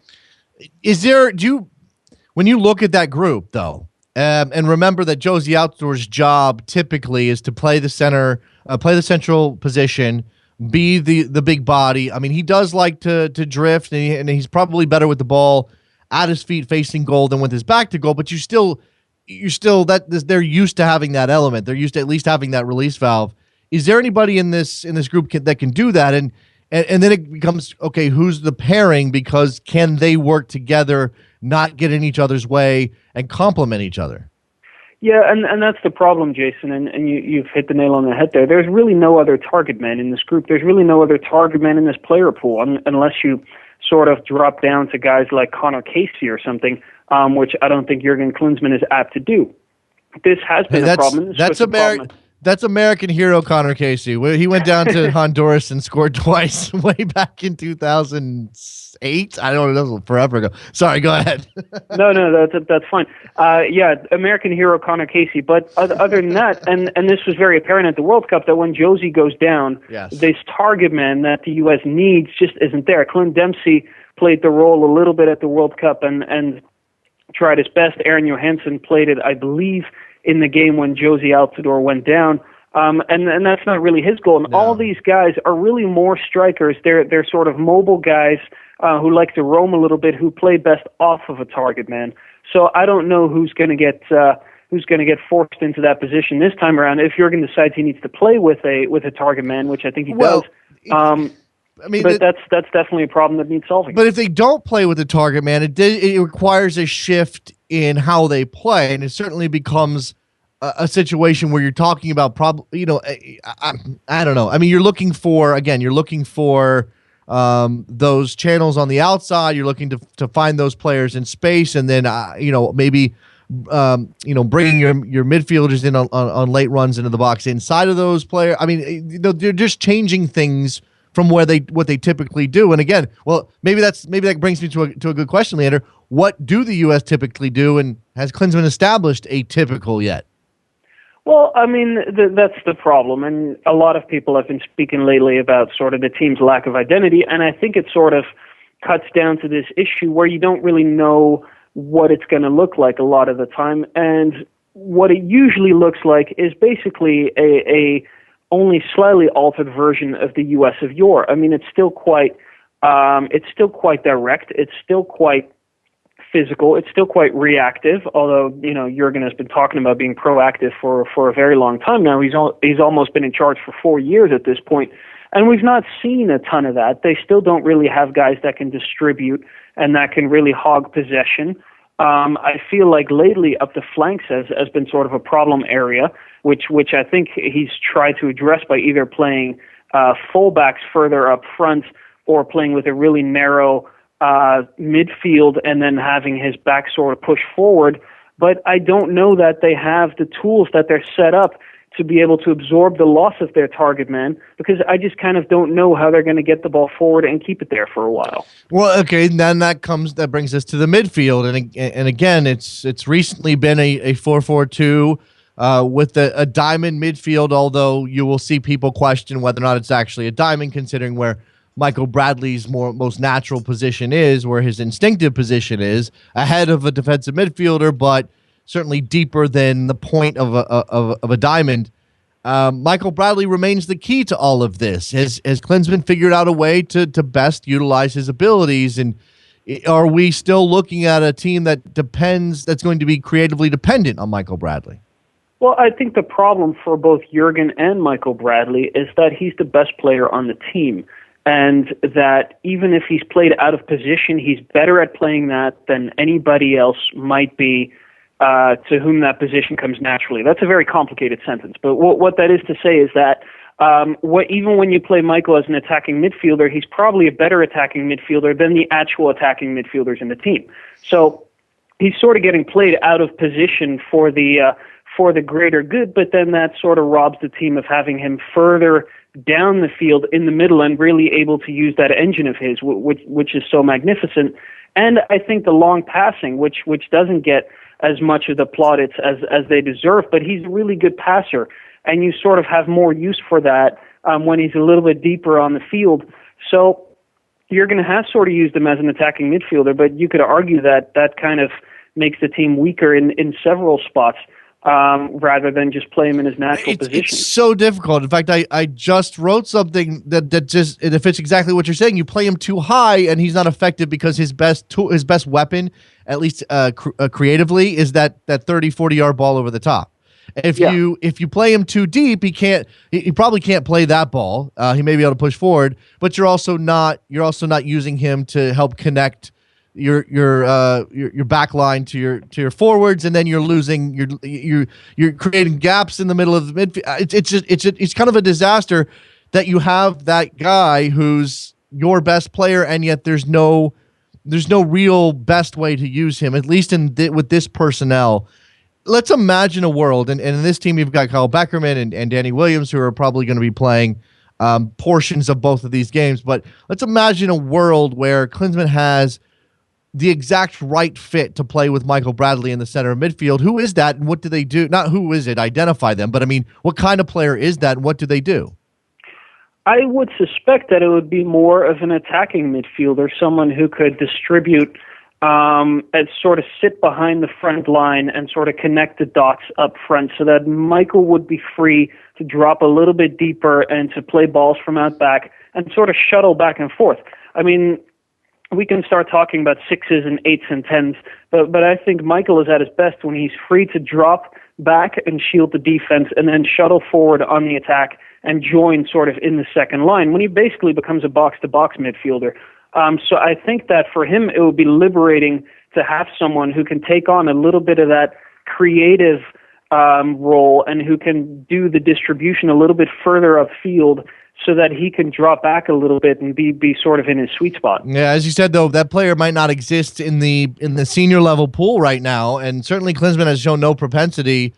When you look at that group, though, and remember that Josie Altidore's job typically is to play the central position, be the big body. I mean, he does like to drift, and he's probably better with the ball at his feet facing goal than with his back to goal. But they're used to having that element. They're used to at least having that release valve. Is there anybody in this group that can do that? And then it becomes, okay, who's the pairing? Because can they work together, not get in each other's way, and complement each other? Yeah, and that's the problem, Jason, and you've hit the nail on the head there. There's really no other target man in this group. There's really no other target man in this player pool, unless you sort of drop down to guys like Connor Casey or something, which I don't think Jurgen Klinsmann is apt to do. This has been a problem. That's American hero Connor Casey. He went down to Honduras and scored twice way back in 2008. I don't know, that was forever ago. Sorry, go ahead. No, that's fine. Yeah, American hero Connor Casey. But other than that, and this was very apparent at the World Cup, that when Josie goes down, yes, this target man that the U.S. needs just isn't there. Clint Dempsey played the role a little bit at the World Cup, and tried his best. Aaron Johansson played it, I believe, in the game when Josie Altidore went down. And that's not really his goal. And all these guys are really more strikers. They're sort of mobile guys who like to roam a little bit, who play best off of a target man. So I don't know who's going to get forced into that position this time around. If Jurgen decides he needs to play with a target man, which I think he does. But that's definitely a problem that needs solving. But if they don't play with a target man, it requires a shift in how they play, and it certainly becomes a situation where you're talking about I don't know. I mean, you're looking for those channels on the outside. You're looking to find those players in space, and then maybe bringing your midfielders in on late runs into the box inside of those players. I mean, they're just changing things from what they typically do. And again, well, maybe that brings me to a good question, Leander. What do the U.S. typically do, and has Klinsmann established a typical yet? Well, I mean, that's the problem, and a lot of people have been speaking lately about sort of the team's lack of identity, and I think it sort of cuts down to this issue where you don't really know what it's going to look like a lot of the time, and what it usually looks like is basically a only slightly altered version of the U.S. of yore. I mean, it's still quite direct, it's still quite physical, it's still quite reactive, although Jurgen has been talking about being proactive for a very long time now. He's almost been in charge for 4 years at this point, and we've not seen a ton of that. They still don't really have guys that can distribute and that can really hog possession. I feel like lately up the flanks has been sort of a problem area, which I think he's tried to address by either playing fullbacks further up front or playing with a really narrow midfield and then having his back sort of push forward. But I don't know that they have the tools, that they're set up to be able to absorb the loss of their target man, because I just kind of don't know how they're going to get the ball forward and keep it there for a while. Well, okay, then that brings us to the midfield, and again, it's recently been a 4-4-2 with a diamond midfield, although you will see people question whether or not it's actually a diamond, considering where Michael Bradley's most natural position is, where his instinctive position is, ahead of a defensive midfielder, but certainly deeper than the point of a diamond. Michael Bradley remains the key to all of this. Has Klinsmann figured out a way to best utilize his abilities? And are we still looking at a team that's going to be creatively dependent on Michael Bradley? Well, I think the problem for both Jurgen and Michael Bradley is that he's the best player on the team. And that even if he's played out of position, he's better at playing that than anybody else might be to whom that position comes naturally. That's a very complicated sentence. But what that is to say is that even when you play Michael as an attacking midfielder, he's probably a better attacking midfielder than the actual attacking midfielders in the team. So he's sort of getting played out of position for the greater good, but then that sort of robs the team of having him further down the field in the middle and really able to use that engine of his, which is so magnificent. And I think the long passing, which doesn't get as much of the plaudits as they deserve, but he's a really good passer, and you sort of have more use for that when he's a little bit deeper on the field. So you're going to have sort of used him as an attacking midfielder, but you could argue that kind of makes the team weaker in several spots. Rather than just play him in his natural position. It's so difficult. In fact, I just wrote something that it fits exactly what you're saying. You play him too high, and he's not effective because his best weapon, at least creatively, is that 30, 40-yard ball over the top. If you play him too deep, he probably can't play that ball. He may be able to push forward, but you're also not using him to help connect your back line to your forwards, and then you're losing you're creating gaps in the middle of the midfield. It's kind of a disaster that you have that guy who's your best player, and yet there's no real best way to use him, at least with this personnel. Let's imagine a world, and in this team you've got Kyle Beckerman and Danny Williams, who are probably going to be playing portions of both of these games, but let's imagine a world where Klinsmann has the exact right fit to play with Michael Bradley in the center of midfield. Who is that, and what do they do? Not who is it, identify them, but I mean, what kind of player is that, and what do they do? I would suspect that it would be more of an attacking midfielder, someone who could distribute and sort of sit behind the front line and sort of connect the dots up front so that Michael would be free to drop a little bit deeper and to play balls from out back and sort of shuttle back and forth. I mean, we can start talking about 6s and 8s and 10s, but I think Michael is at his best when he's free to drop back and shield the defense and then shuttle forward on the attack and join sort of in the second line when he basically becomes a box-to-box midfielder. So I think that for him it would be liberating to have someone who can take on a little bit of that creative role and who can do the distribution a little bit further upfield so that he can drop back a little bit and be sort of in his sweet spot. Yeah, as you said, though, that player might not exist in the senior level pool right now, and certainly Klinsmann has shown no propensity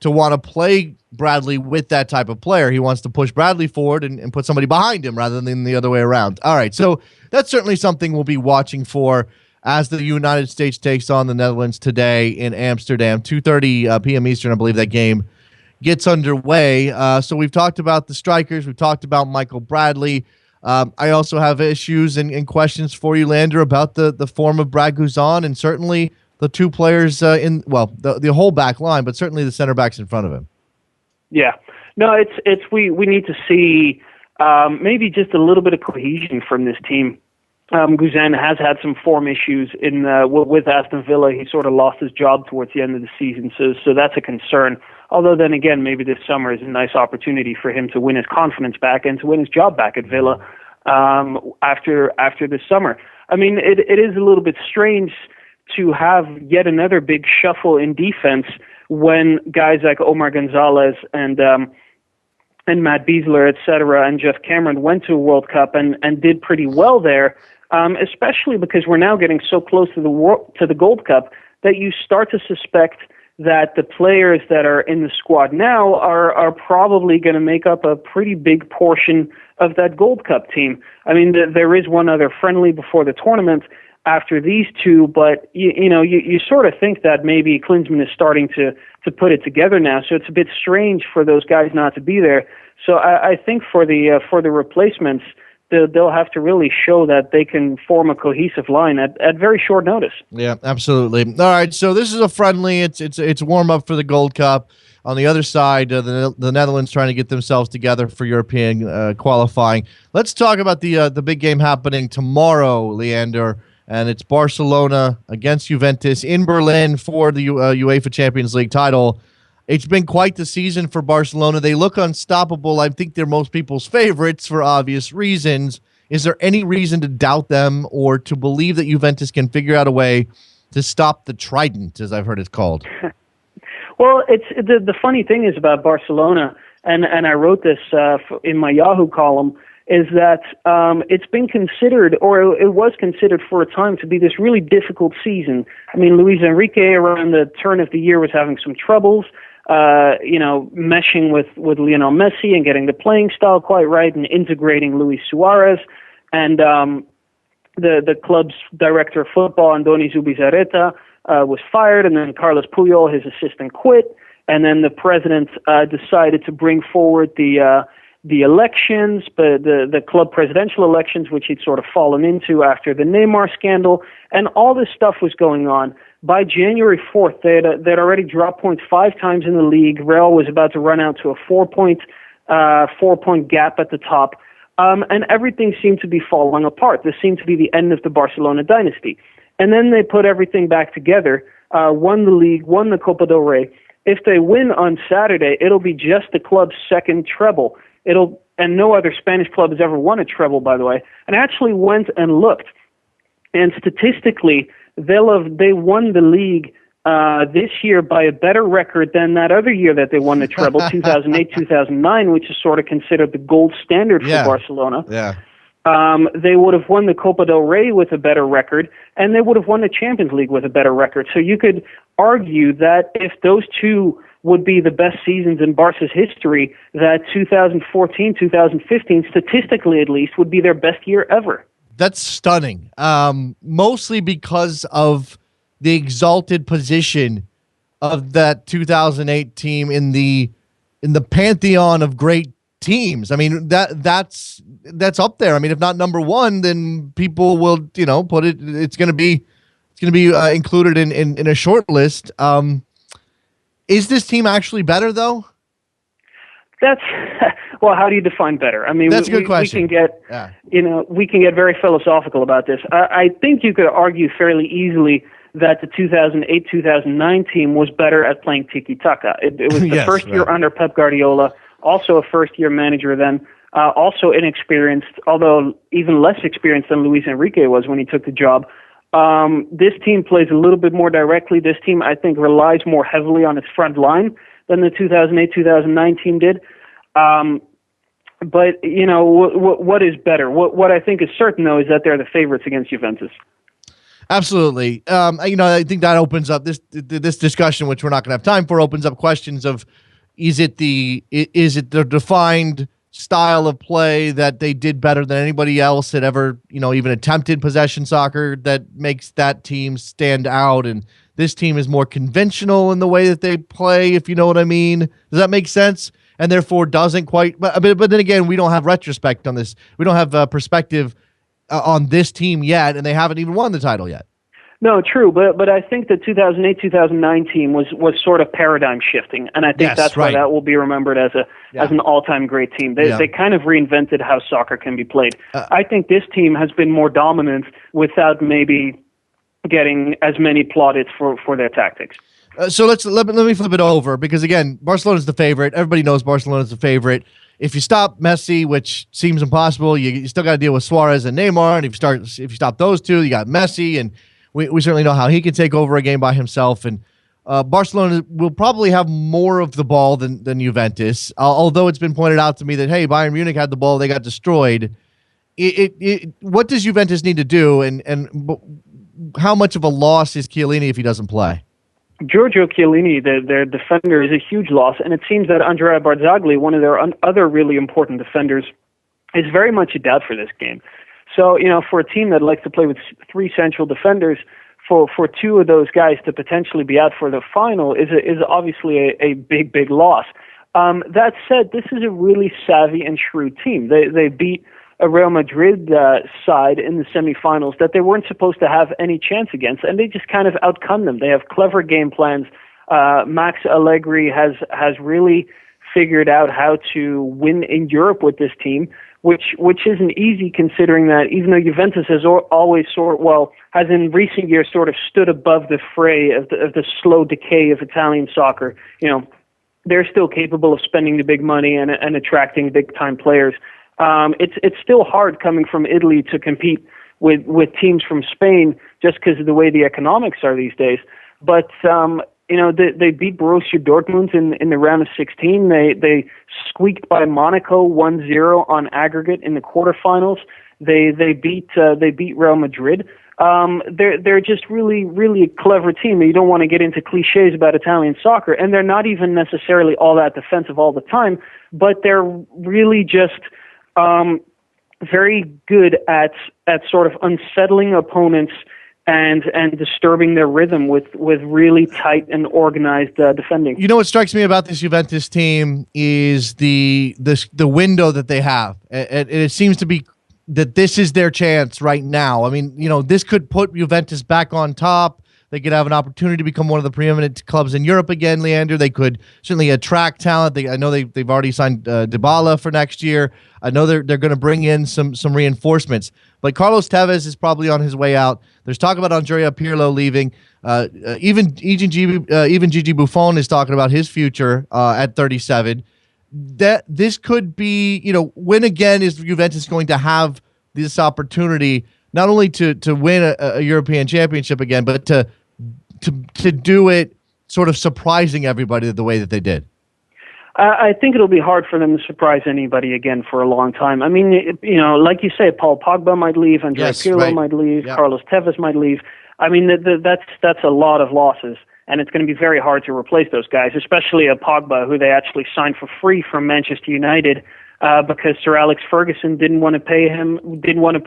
to want to play Bradley with that type of player. He wants to push Bradley forward and put somebody behind him rather than the other way around. All right, so that's certainly something we'll be watching for as the United States takes on the Netherlands today in Amsterdam, 2:30 p.m. Eastern, I believe that game gets underway. So we've talked about the strikers. We've talked about Michael Bradley. I also have issues and questions for you, Leander, about the form of Brad Guzan and certainly the two players the whole back line, but certainly the center backs in front of him. Yeah. No, we need to see maybe just a little bit of cohesion from this team. Guzan has had some form issues with Aston Villa. He sort of lost his job towards the end of the season, so that's a concern. Although then again, maybe this summer is a nice opportunity for him to win his confidence back and to win his job back at Villa after this summer. I mean, it is a little bit strange to have yet another big shuffle in defense when guys like Omar Gonzalez and Matt Beasler, et cetera, and Jeff Cameron went to a World Cup and did pretty well there, especially because we're now getting so close to the Gold Cup that you start to suspect that the players that are in the squad now are probably going to make up a pretty big portion of that Gold Cup team. I mean, there is one other friendly before the tournament after these two, but you sort of think that maybe Klinsmann is starting to put it together now. So it's a bit strange for those guys not to be there. So I think for the replacements, they'll have to really show that they can form a cohesive line at very short notice. Yeah, absolutely. All right, so this is a friendly. It's warm up for the Gold Cup. On the other side, the Netherlands trying to get themselves together for European qualifying. Let's talk about the big game happening tomorrow, Leander. And it's Barcelona against Juventus in Berlin for the UEFA Champions League title. It's been quite the season for Barcelona. They look unstoppable. I think they're most people's favorites for obvious reasons. Is there any reason to doubt them or to believe that Juventus can figure out a way to stop the Trident, as I've heard it's called? Well, it's the funny thing is about Barcelona, and I wrote this in my Yahoo column, is that it's been considered, or it was considered for a time, to be this really difficult season. I mean, Luis Enrique around the turn of the year was having some troubles, meshing with Lionel Messi and getting the playing style quite right and integrating Luis Suarez. And the club's director of football, Andoni Zubizarreta, was fired, and then Carlos Puyol, his assistant, quit. And then the president decided to bring forward the elections, but the club presidential elections, which he'd sort of fallen into after the Neymar scandal, and all this stuff was going on. By January 4th, they'd already dropped points 5 times in the league. Real was about to run out to a 4-point gap at the top, and everything seemed to be falling apart. This seemed to be the end of the Barcelona dynasty. And then they put everything back together, won the league, won the Copa del Rey. If they win on Saturday, it'll be just the club's second treble. And no other Spanish club has ever won a treble, by the way. And I actually went and looked, and statistically, they won the league this year by a better record than that other year that they won the treble, 2008-2009, which is sort of considered the gold standard for Barcelona. Yeah. They would have won the Copa del Rey with a better record, and they would have won the Champions League with a better record. So you could argue that if those two would be the best seasons in Barca's history, that 2014, 2015, statistically at least, would be their best year ever. That's stunning, mostly because of the exalted position of that 2008 team in the pantheon of great teams. I mean, that's up there. I mean, if not number one, then people will, put it. It's going to be It's going to be included in a short list. Is this team actually better, though? That's well. How do you define better? I mean, that's a good question. We can get very philosophical about this. I think you could argue fairly easily that the 2008-2009 team was better at playing tiki-taka. It was the first year under Pep Guardiola, also a first-year manager then, also inexperienced, although even less experienced than Luis Enrique was when he took the job. This team plays a little bit more directly. This team, I think, relies more heavily on its front line than the 2008-2009 team did. But, what is better? What I think is certain, though, is that they're the favorites against Juventus. Absolutely. I think that opens up this discussion, which we're not going to have time for, opens up questions of, is it the defined style of play that they did better than anybody else that ever, even attempted possession soccer that makes that team stand out? And this team is more conventional in the way that they play, if you know what I mean. Does that make sense? And therefore doesn't quite, but then again, we don't have retrospect on this. We don't have perspective on this team yet, and they haven't even won the title yet. No, true, but I think the 2008-2009 team was sort of paradigm shifting, and I think that's why that will be remembered as an all-time great team. They kind of reinvented how soccer can be played. I think this team has been more dominant without maybe getting as many plaudits for their tactics. So let me flip it over, because again, Barcelona's the favorite. Everybody knows Barcelona's the favorite. If you stop Messi, which seems impossible, you still got to deal with Suarez and Neymar. And if you stop those two, you got Messi, and we certainly know how he can take over a game by himself. And Barcelona will probably have more of the ball than Juventus. Although it's been pointed out to me that, hey, Bayern Munich had the ball, they got destroyed. What does Juventus need to do, and how much of a loss is Chiellini if he doesn't play? Giorgio Chiellini, their defender, is a huge loss, and it seems that Andrea Barzagli, one of their other really important defenders, is very much a doubt for this game. So, for a team that likes to play with three central defenders, for two of those guys to potentially be out for the final is obviously a big loss. That said, this is a really savvy and shrewd team. They beat a Real Madrid side in the semifinals that they weren't supposed to have any chance against, and they just kind of outcome them. They have clever game plans. Max Allegri has really figured out how to win in Europe with this team, which isn't easy, considering that even though Juventus has always has in recent years sort of stood above the fray of the slow decay of Italian soccer, they're still capable of spending the big money and attracting big time players. It's still hard coming from Italy to compete with teams from Spain just because of the way the economics are these days. But they beat Borussia Dortmund in the round of 16. They squeaked by Monaco 1-0 on aggregate in the quarterfinals. They beat Real Madrid. They're just really a clever team. You don't want to get into cliches about Italian soccer, and they're not even necessarily all that defensive all the time, but they're really just very good at sort of unsettling opponents and disturbing their rhythm with really tight and organized defending. You know what strikes me about this Juventus team is the window that they have. It seems to be that this is their chance right now. I mean, this could put Juventus back on top. They could have an opportunity to become one of the preeminent clubs in Europe again, Leander. They could certainly attract talent. I know they've already signed Dybala for next year. I know they're going to bring in some reinforcements. But Carlos Tevez is probably on his way out. There's talk about Andrea Pirlo leaving. Even Gigi Buffon is talking about his future at 37. That this could be, when again is Juventus going to have this opportunity not only to win a European championship again, but to do it sort of surprising everybody the way that they did? I think it'll be hard for them to surprise anybody again for a long time. I mean, like you say, Paul Pogba might leave, Andrea Pirlo might leave, Carlos Tevez might leave. I mean, that's a lot of losses, and it's going to be very hard to replace those guys, especially a Pogba who they actually signed for free from Manchester United because Sir Alex Ferguson didn't want to pay him, didn't want to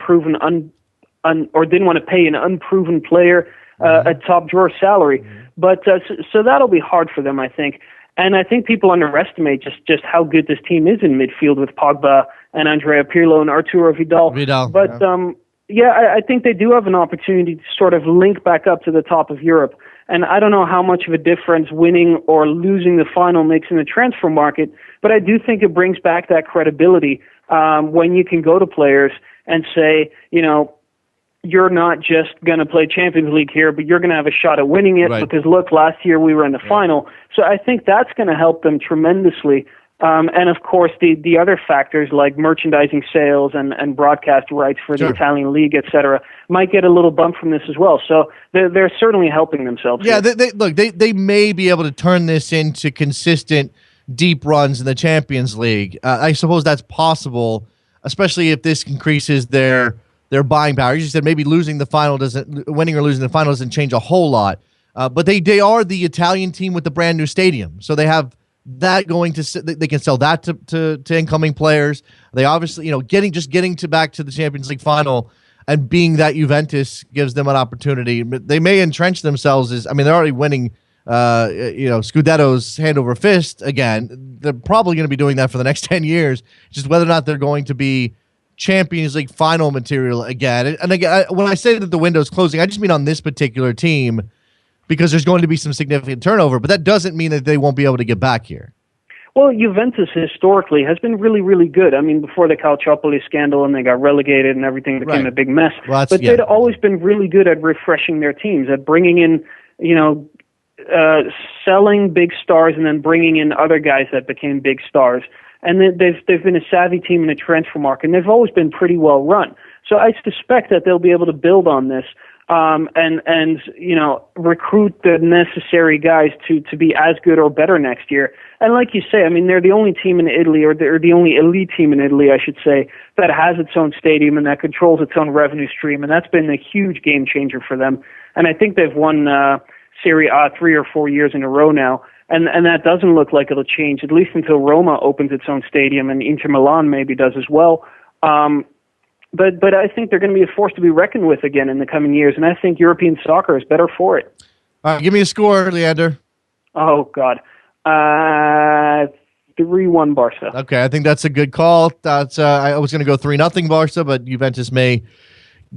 pay an unproven player a top drawer salary. But so that'll be hard for them, I think. And I think people underestimate just how good this team is in midfield with Pogba and Andrea Pirlo and Arturo Vidal. Yeah, I think they do have an opportunity to sort of link back up to the top of Europe. And I don't know how much of a difference winning or losing the final makes in the transfer market, but I do think it brings back that credibility when you can go to players and say, you're not just going to play Champions League here, but you're going to have a shot at winning it because, look, last year we were in the final. So I think that's going to help them tremendously. And, of course, the other factors like merchandising sales and broadcast rights for the Italian league, et cetera, might get a little bump from this as well. So they're certainly helping themselves. Yeah, they may be able to turn this into consistent deep runs in the Champions League. I suppose that's possible, especially if this increases their buying power. You said maybe winning or losing the final doesn't change a whole lot. But they are the Italian team with the brand new stadium. So they have that going to, they can sell that to incoming players. They obviously, getting back to the Champions League final and being that Juventus gives them an opportunity. They may entrench themselves they're already winning, Scudetto's hand over fist again. They're probably going to be doing that for the next 10 years. Just whether or not they're going to be Champions League final material again. And again, when I say that the window's closing, I just mean on this particular team, because there's going to be some significant turnover, but that doesn't mean that they won't be able to get back here. Well, Juventus historically has been really, really good. Before the Calciopoli scandal and they got relegated and everything became a big mess. Well, but they'd always been really good at refreshing their teams, at bringing in, selling big stars and then bringing in other guys that became big stars. And they've been a savvy team in a transfer market, and they've always been pretty well run. So I suspect that they'll be able to build on this. And recruit the necessary guys to be as good or better next year. And like you say, they're the only team in Italy, or they're the only elite team in Italy, I should say, that has its own stadium and that controls its own revenue stream. And that's been a huge game changer for them. And I think they've won Serie A 3 or 4 years in a row now. And that doesn't look like it'll change, at least until Roma opens its own stadium, and Inter Milan maybe does as well. But I think they're going to be a force to be reckoned with again in the coming years, and I think European soccer is better for it. All right, give me a score, Leander. Oh, God. 3-1 Barca. Okay, I think that's a good call. That's I was going to go 3-0 Barca, but Juventus may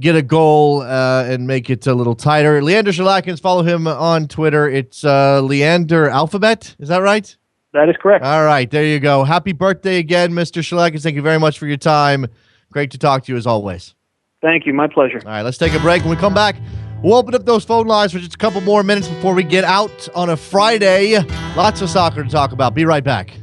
get a goal and make it a little tighter. Leander Schaerlaeckens, follow him on Twitter. It's Leander Alphabet. Is that right? That is correct. All right, there you go. Happy birthday again, Mr. Schaerlaeckens. Thank you very much for your time. Great to talk to you as always. Thank you. My pleasure. All right, let's take a break. When we come back, we'll open up those phone lines for just a couple more minutes before we get out on a Friday. Lots of soccer to talk about. Be right back.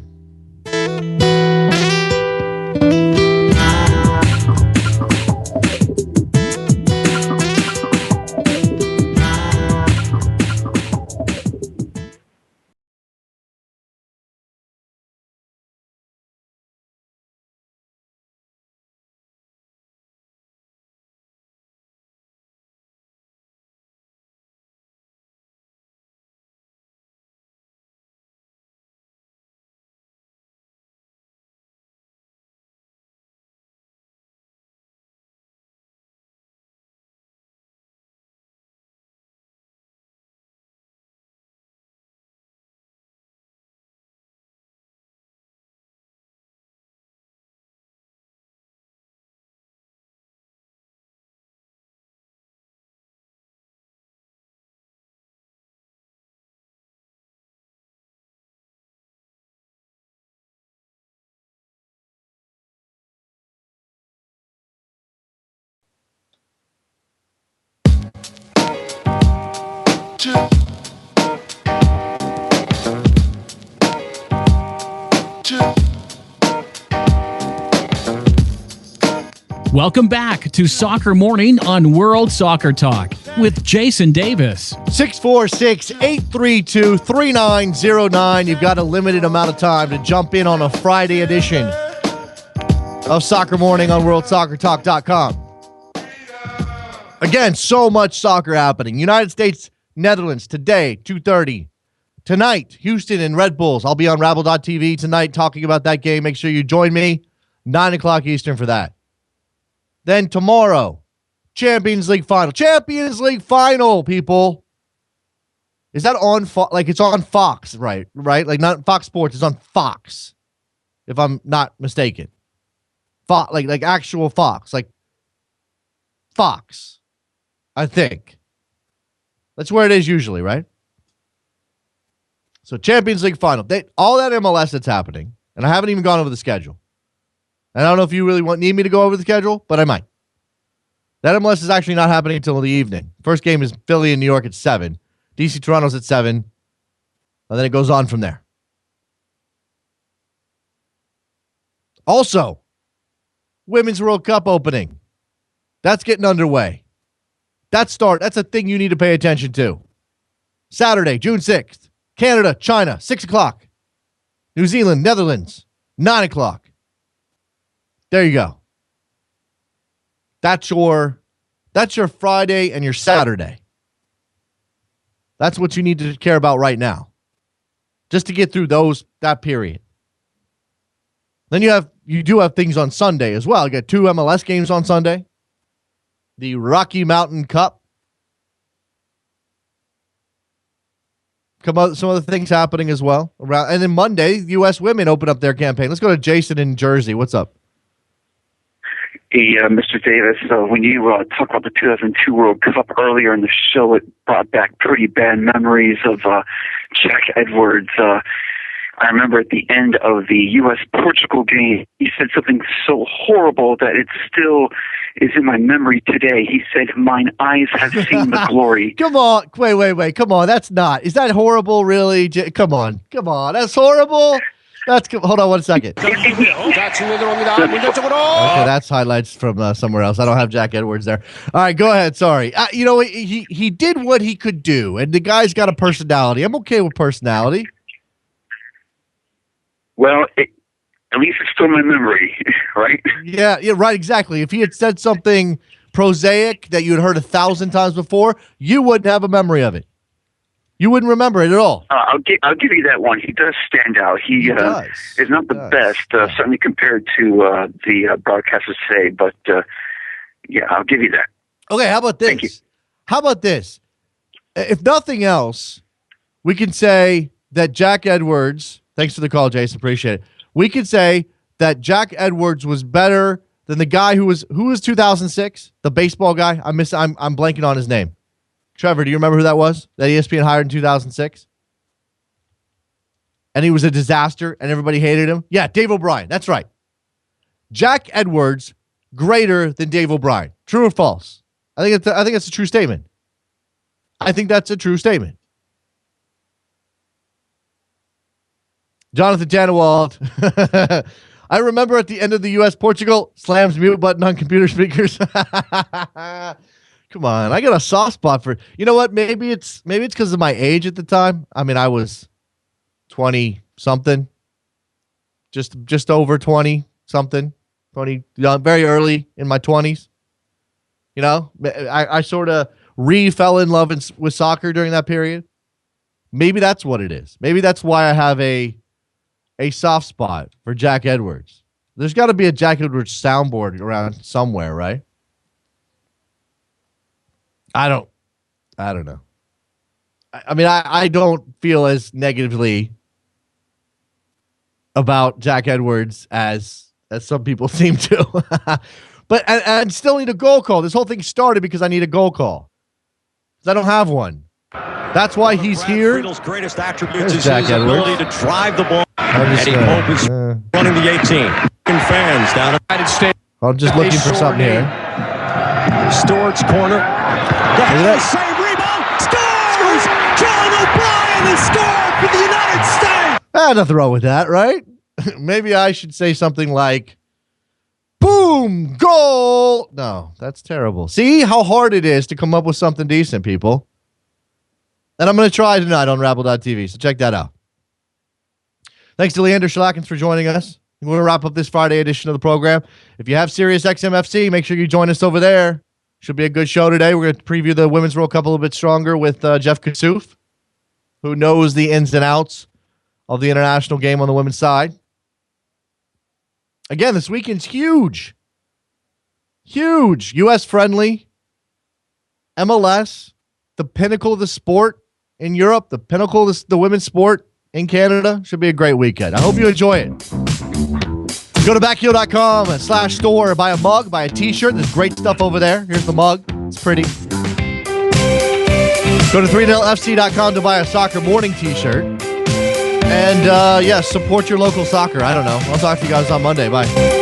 Welcome back to Soccer Morning on World Soccer Talk with Jason Davis. 646-832-3909. You've got a limited amount of time to jump in on a Friday edition of Soccer Morning on WorldSoccerTalk.com. Again, so much soccer happening. United States, Netherlands today, 2:30. Tonight, Houston and Red Bulls. I'll be on Rabble.tv tonight talking about that game. Make sure you join me, 9 o'clock Eastern for that. Then tomorrow, Champions League final. Champions League final, people. Is that on Fox? Like, it's on Fox, right? Like, not Fox Sports. It's on Fox, if I'm not mistaken. Like actual Fox. Like, Fox, I think. That's where it is usually, right? So Champions League final. All that MLS that's happening, and I haven't even gone over the schedule. And I don't know if you really need me to go over the schedule, but I might. That MLS is actually not happening until the evening. First game is Philly and New York at 7. DC Toronto's at 7. And then it goes on from there. Also, Women's World Cup opening. That's getting underway. That's a thing you need to pay attention to. Saturday, June 6th. Canada, China, 6 o'clock. New Zealand, Netherlands, 9 o'clock. There you go. That's your Friday and your Saturday. That's what you need to care about right now. Just to get through that period. Then you do have things on Sunday as well. You got 2 MLS games on Sunday. The Rocky Mountain Cup. Some other things happening as well. And then Monday, U.S. women open up their campaign. Let's go to Jason in Jersey. What's up? Hey, Mr. Davis, when you talked about the 2002 World Cup earlier in the show, it brought back pretty bad memories of Jack Edwards. I remember at the end of the U.S.-Portugal game, he said something so horrible that it still is in my memory today. He said, "Mine eyes have seen the glory." Come on. Wait. Come on. Is that horrible, really? Come on. That's horrible. Hold on 1 second. Okay, that's highlights from somewhere else. I don't have Jack Edwards there. All right, go ahead. Sorry. He did what he could do, and the guy's got a personality. I'm okay with personality. Well, at least it's still in my memory, right? Yeah, right, exactly. If he had said something prosaic that you had heard 1,000 times before, you wouldn't have a memory of it. You wouldn't remember it at all. I'll give you that one. He does stand out. He is not the best, certainly compared to the broadcasters today. But yeah, I'll give you that. Okay, how about this? Thank you. How about this? If nothing else, we can say that Jack Edwards. Thanks for the call, Jason. Appreciate it. We could say that Jack Edwards was better than the guy who was 2006, the baseball guy. I'm blanking on his name. Trevor, do you remember who that was? That ESPN hired in 2006? And he was a disaster and everybody hated him? Yeah, Dave O'Brien. That's right. Jack Edwards greater than Dave O'Brien. True or false? I think it's a true statement. I think that's a true statement. Jonathan Tannewald. I remember at the end of the U.S.-Portugal, slams mute button on computer speakers. Come on, I got a soft spot for. You know what? Maybe it's because of my age at the time. I mean, I was 20 something, just over 20 something, 20, very early in my 20s. You know, I sort of fell in love with soccer during that period. Maybe that's what it is. Maybe that's why I have a soft spot for Jack Edwards. There's got to be a Jack Edwards soundboard around somewhere, right? I don't know. I mean, I don't feel as negatively about Jack Edwards as some people seem to. But I still need a goal call. This whole thing started because I need a goal call. Because I don't have one. That's why he's here. Friedel's greatest attributes is Jack his Edwards. ability to drive the ball. Eddie Pope is running the 18. Fans down at United States. I'm just looking for something here. Stewart's corner. The save, rebound, scores! John O'Brien has scored for the United States! Nothing wrong with that, right? Maybe I should say something like, boom, goal. No, that's terrible. See how hard it is to come up with something decent, people. And I'm going to try tonight on Rabble.tv, so check that out. Thanks to Leander Schaerlaeckens for joining us. We're going to wrap up this Friday edition of the program. If you have Sirius XMFC, make sure you join us over there. Should be a good show today. We're going to preview the Women's World Cup a little bit stronger with Jeff Kassouf, who knows the ins and outs of the international game on the women's side. Again, this weekend's huge. Huge. U.S. friendly. MLS, the pinnacle of the sport in Europe, the pinnacle of the women's sport in Canada. Should be a great weekend. I hope you enjoy it. Go to backheel.com/store, buy a mug, buy a t-shirt. There's great stuff over there. Here's the mug. It's pretty. Go to 3nlfc.com to buy a Soccer Morning t-shirt. And, support your local soccer. I don't know. I'll talk to you guys on Monday. Bye.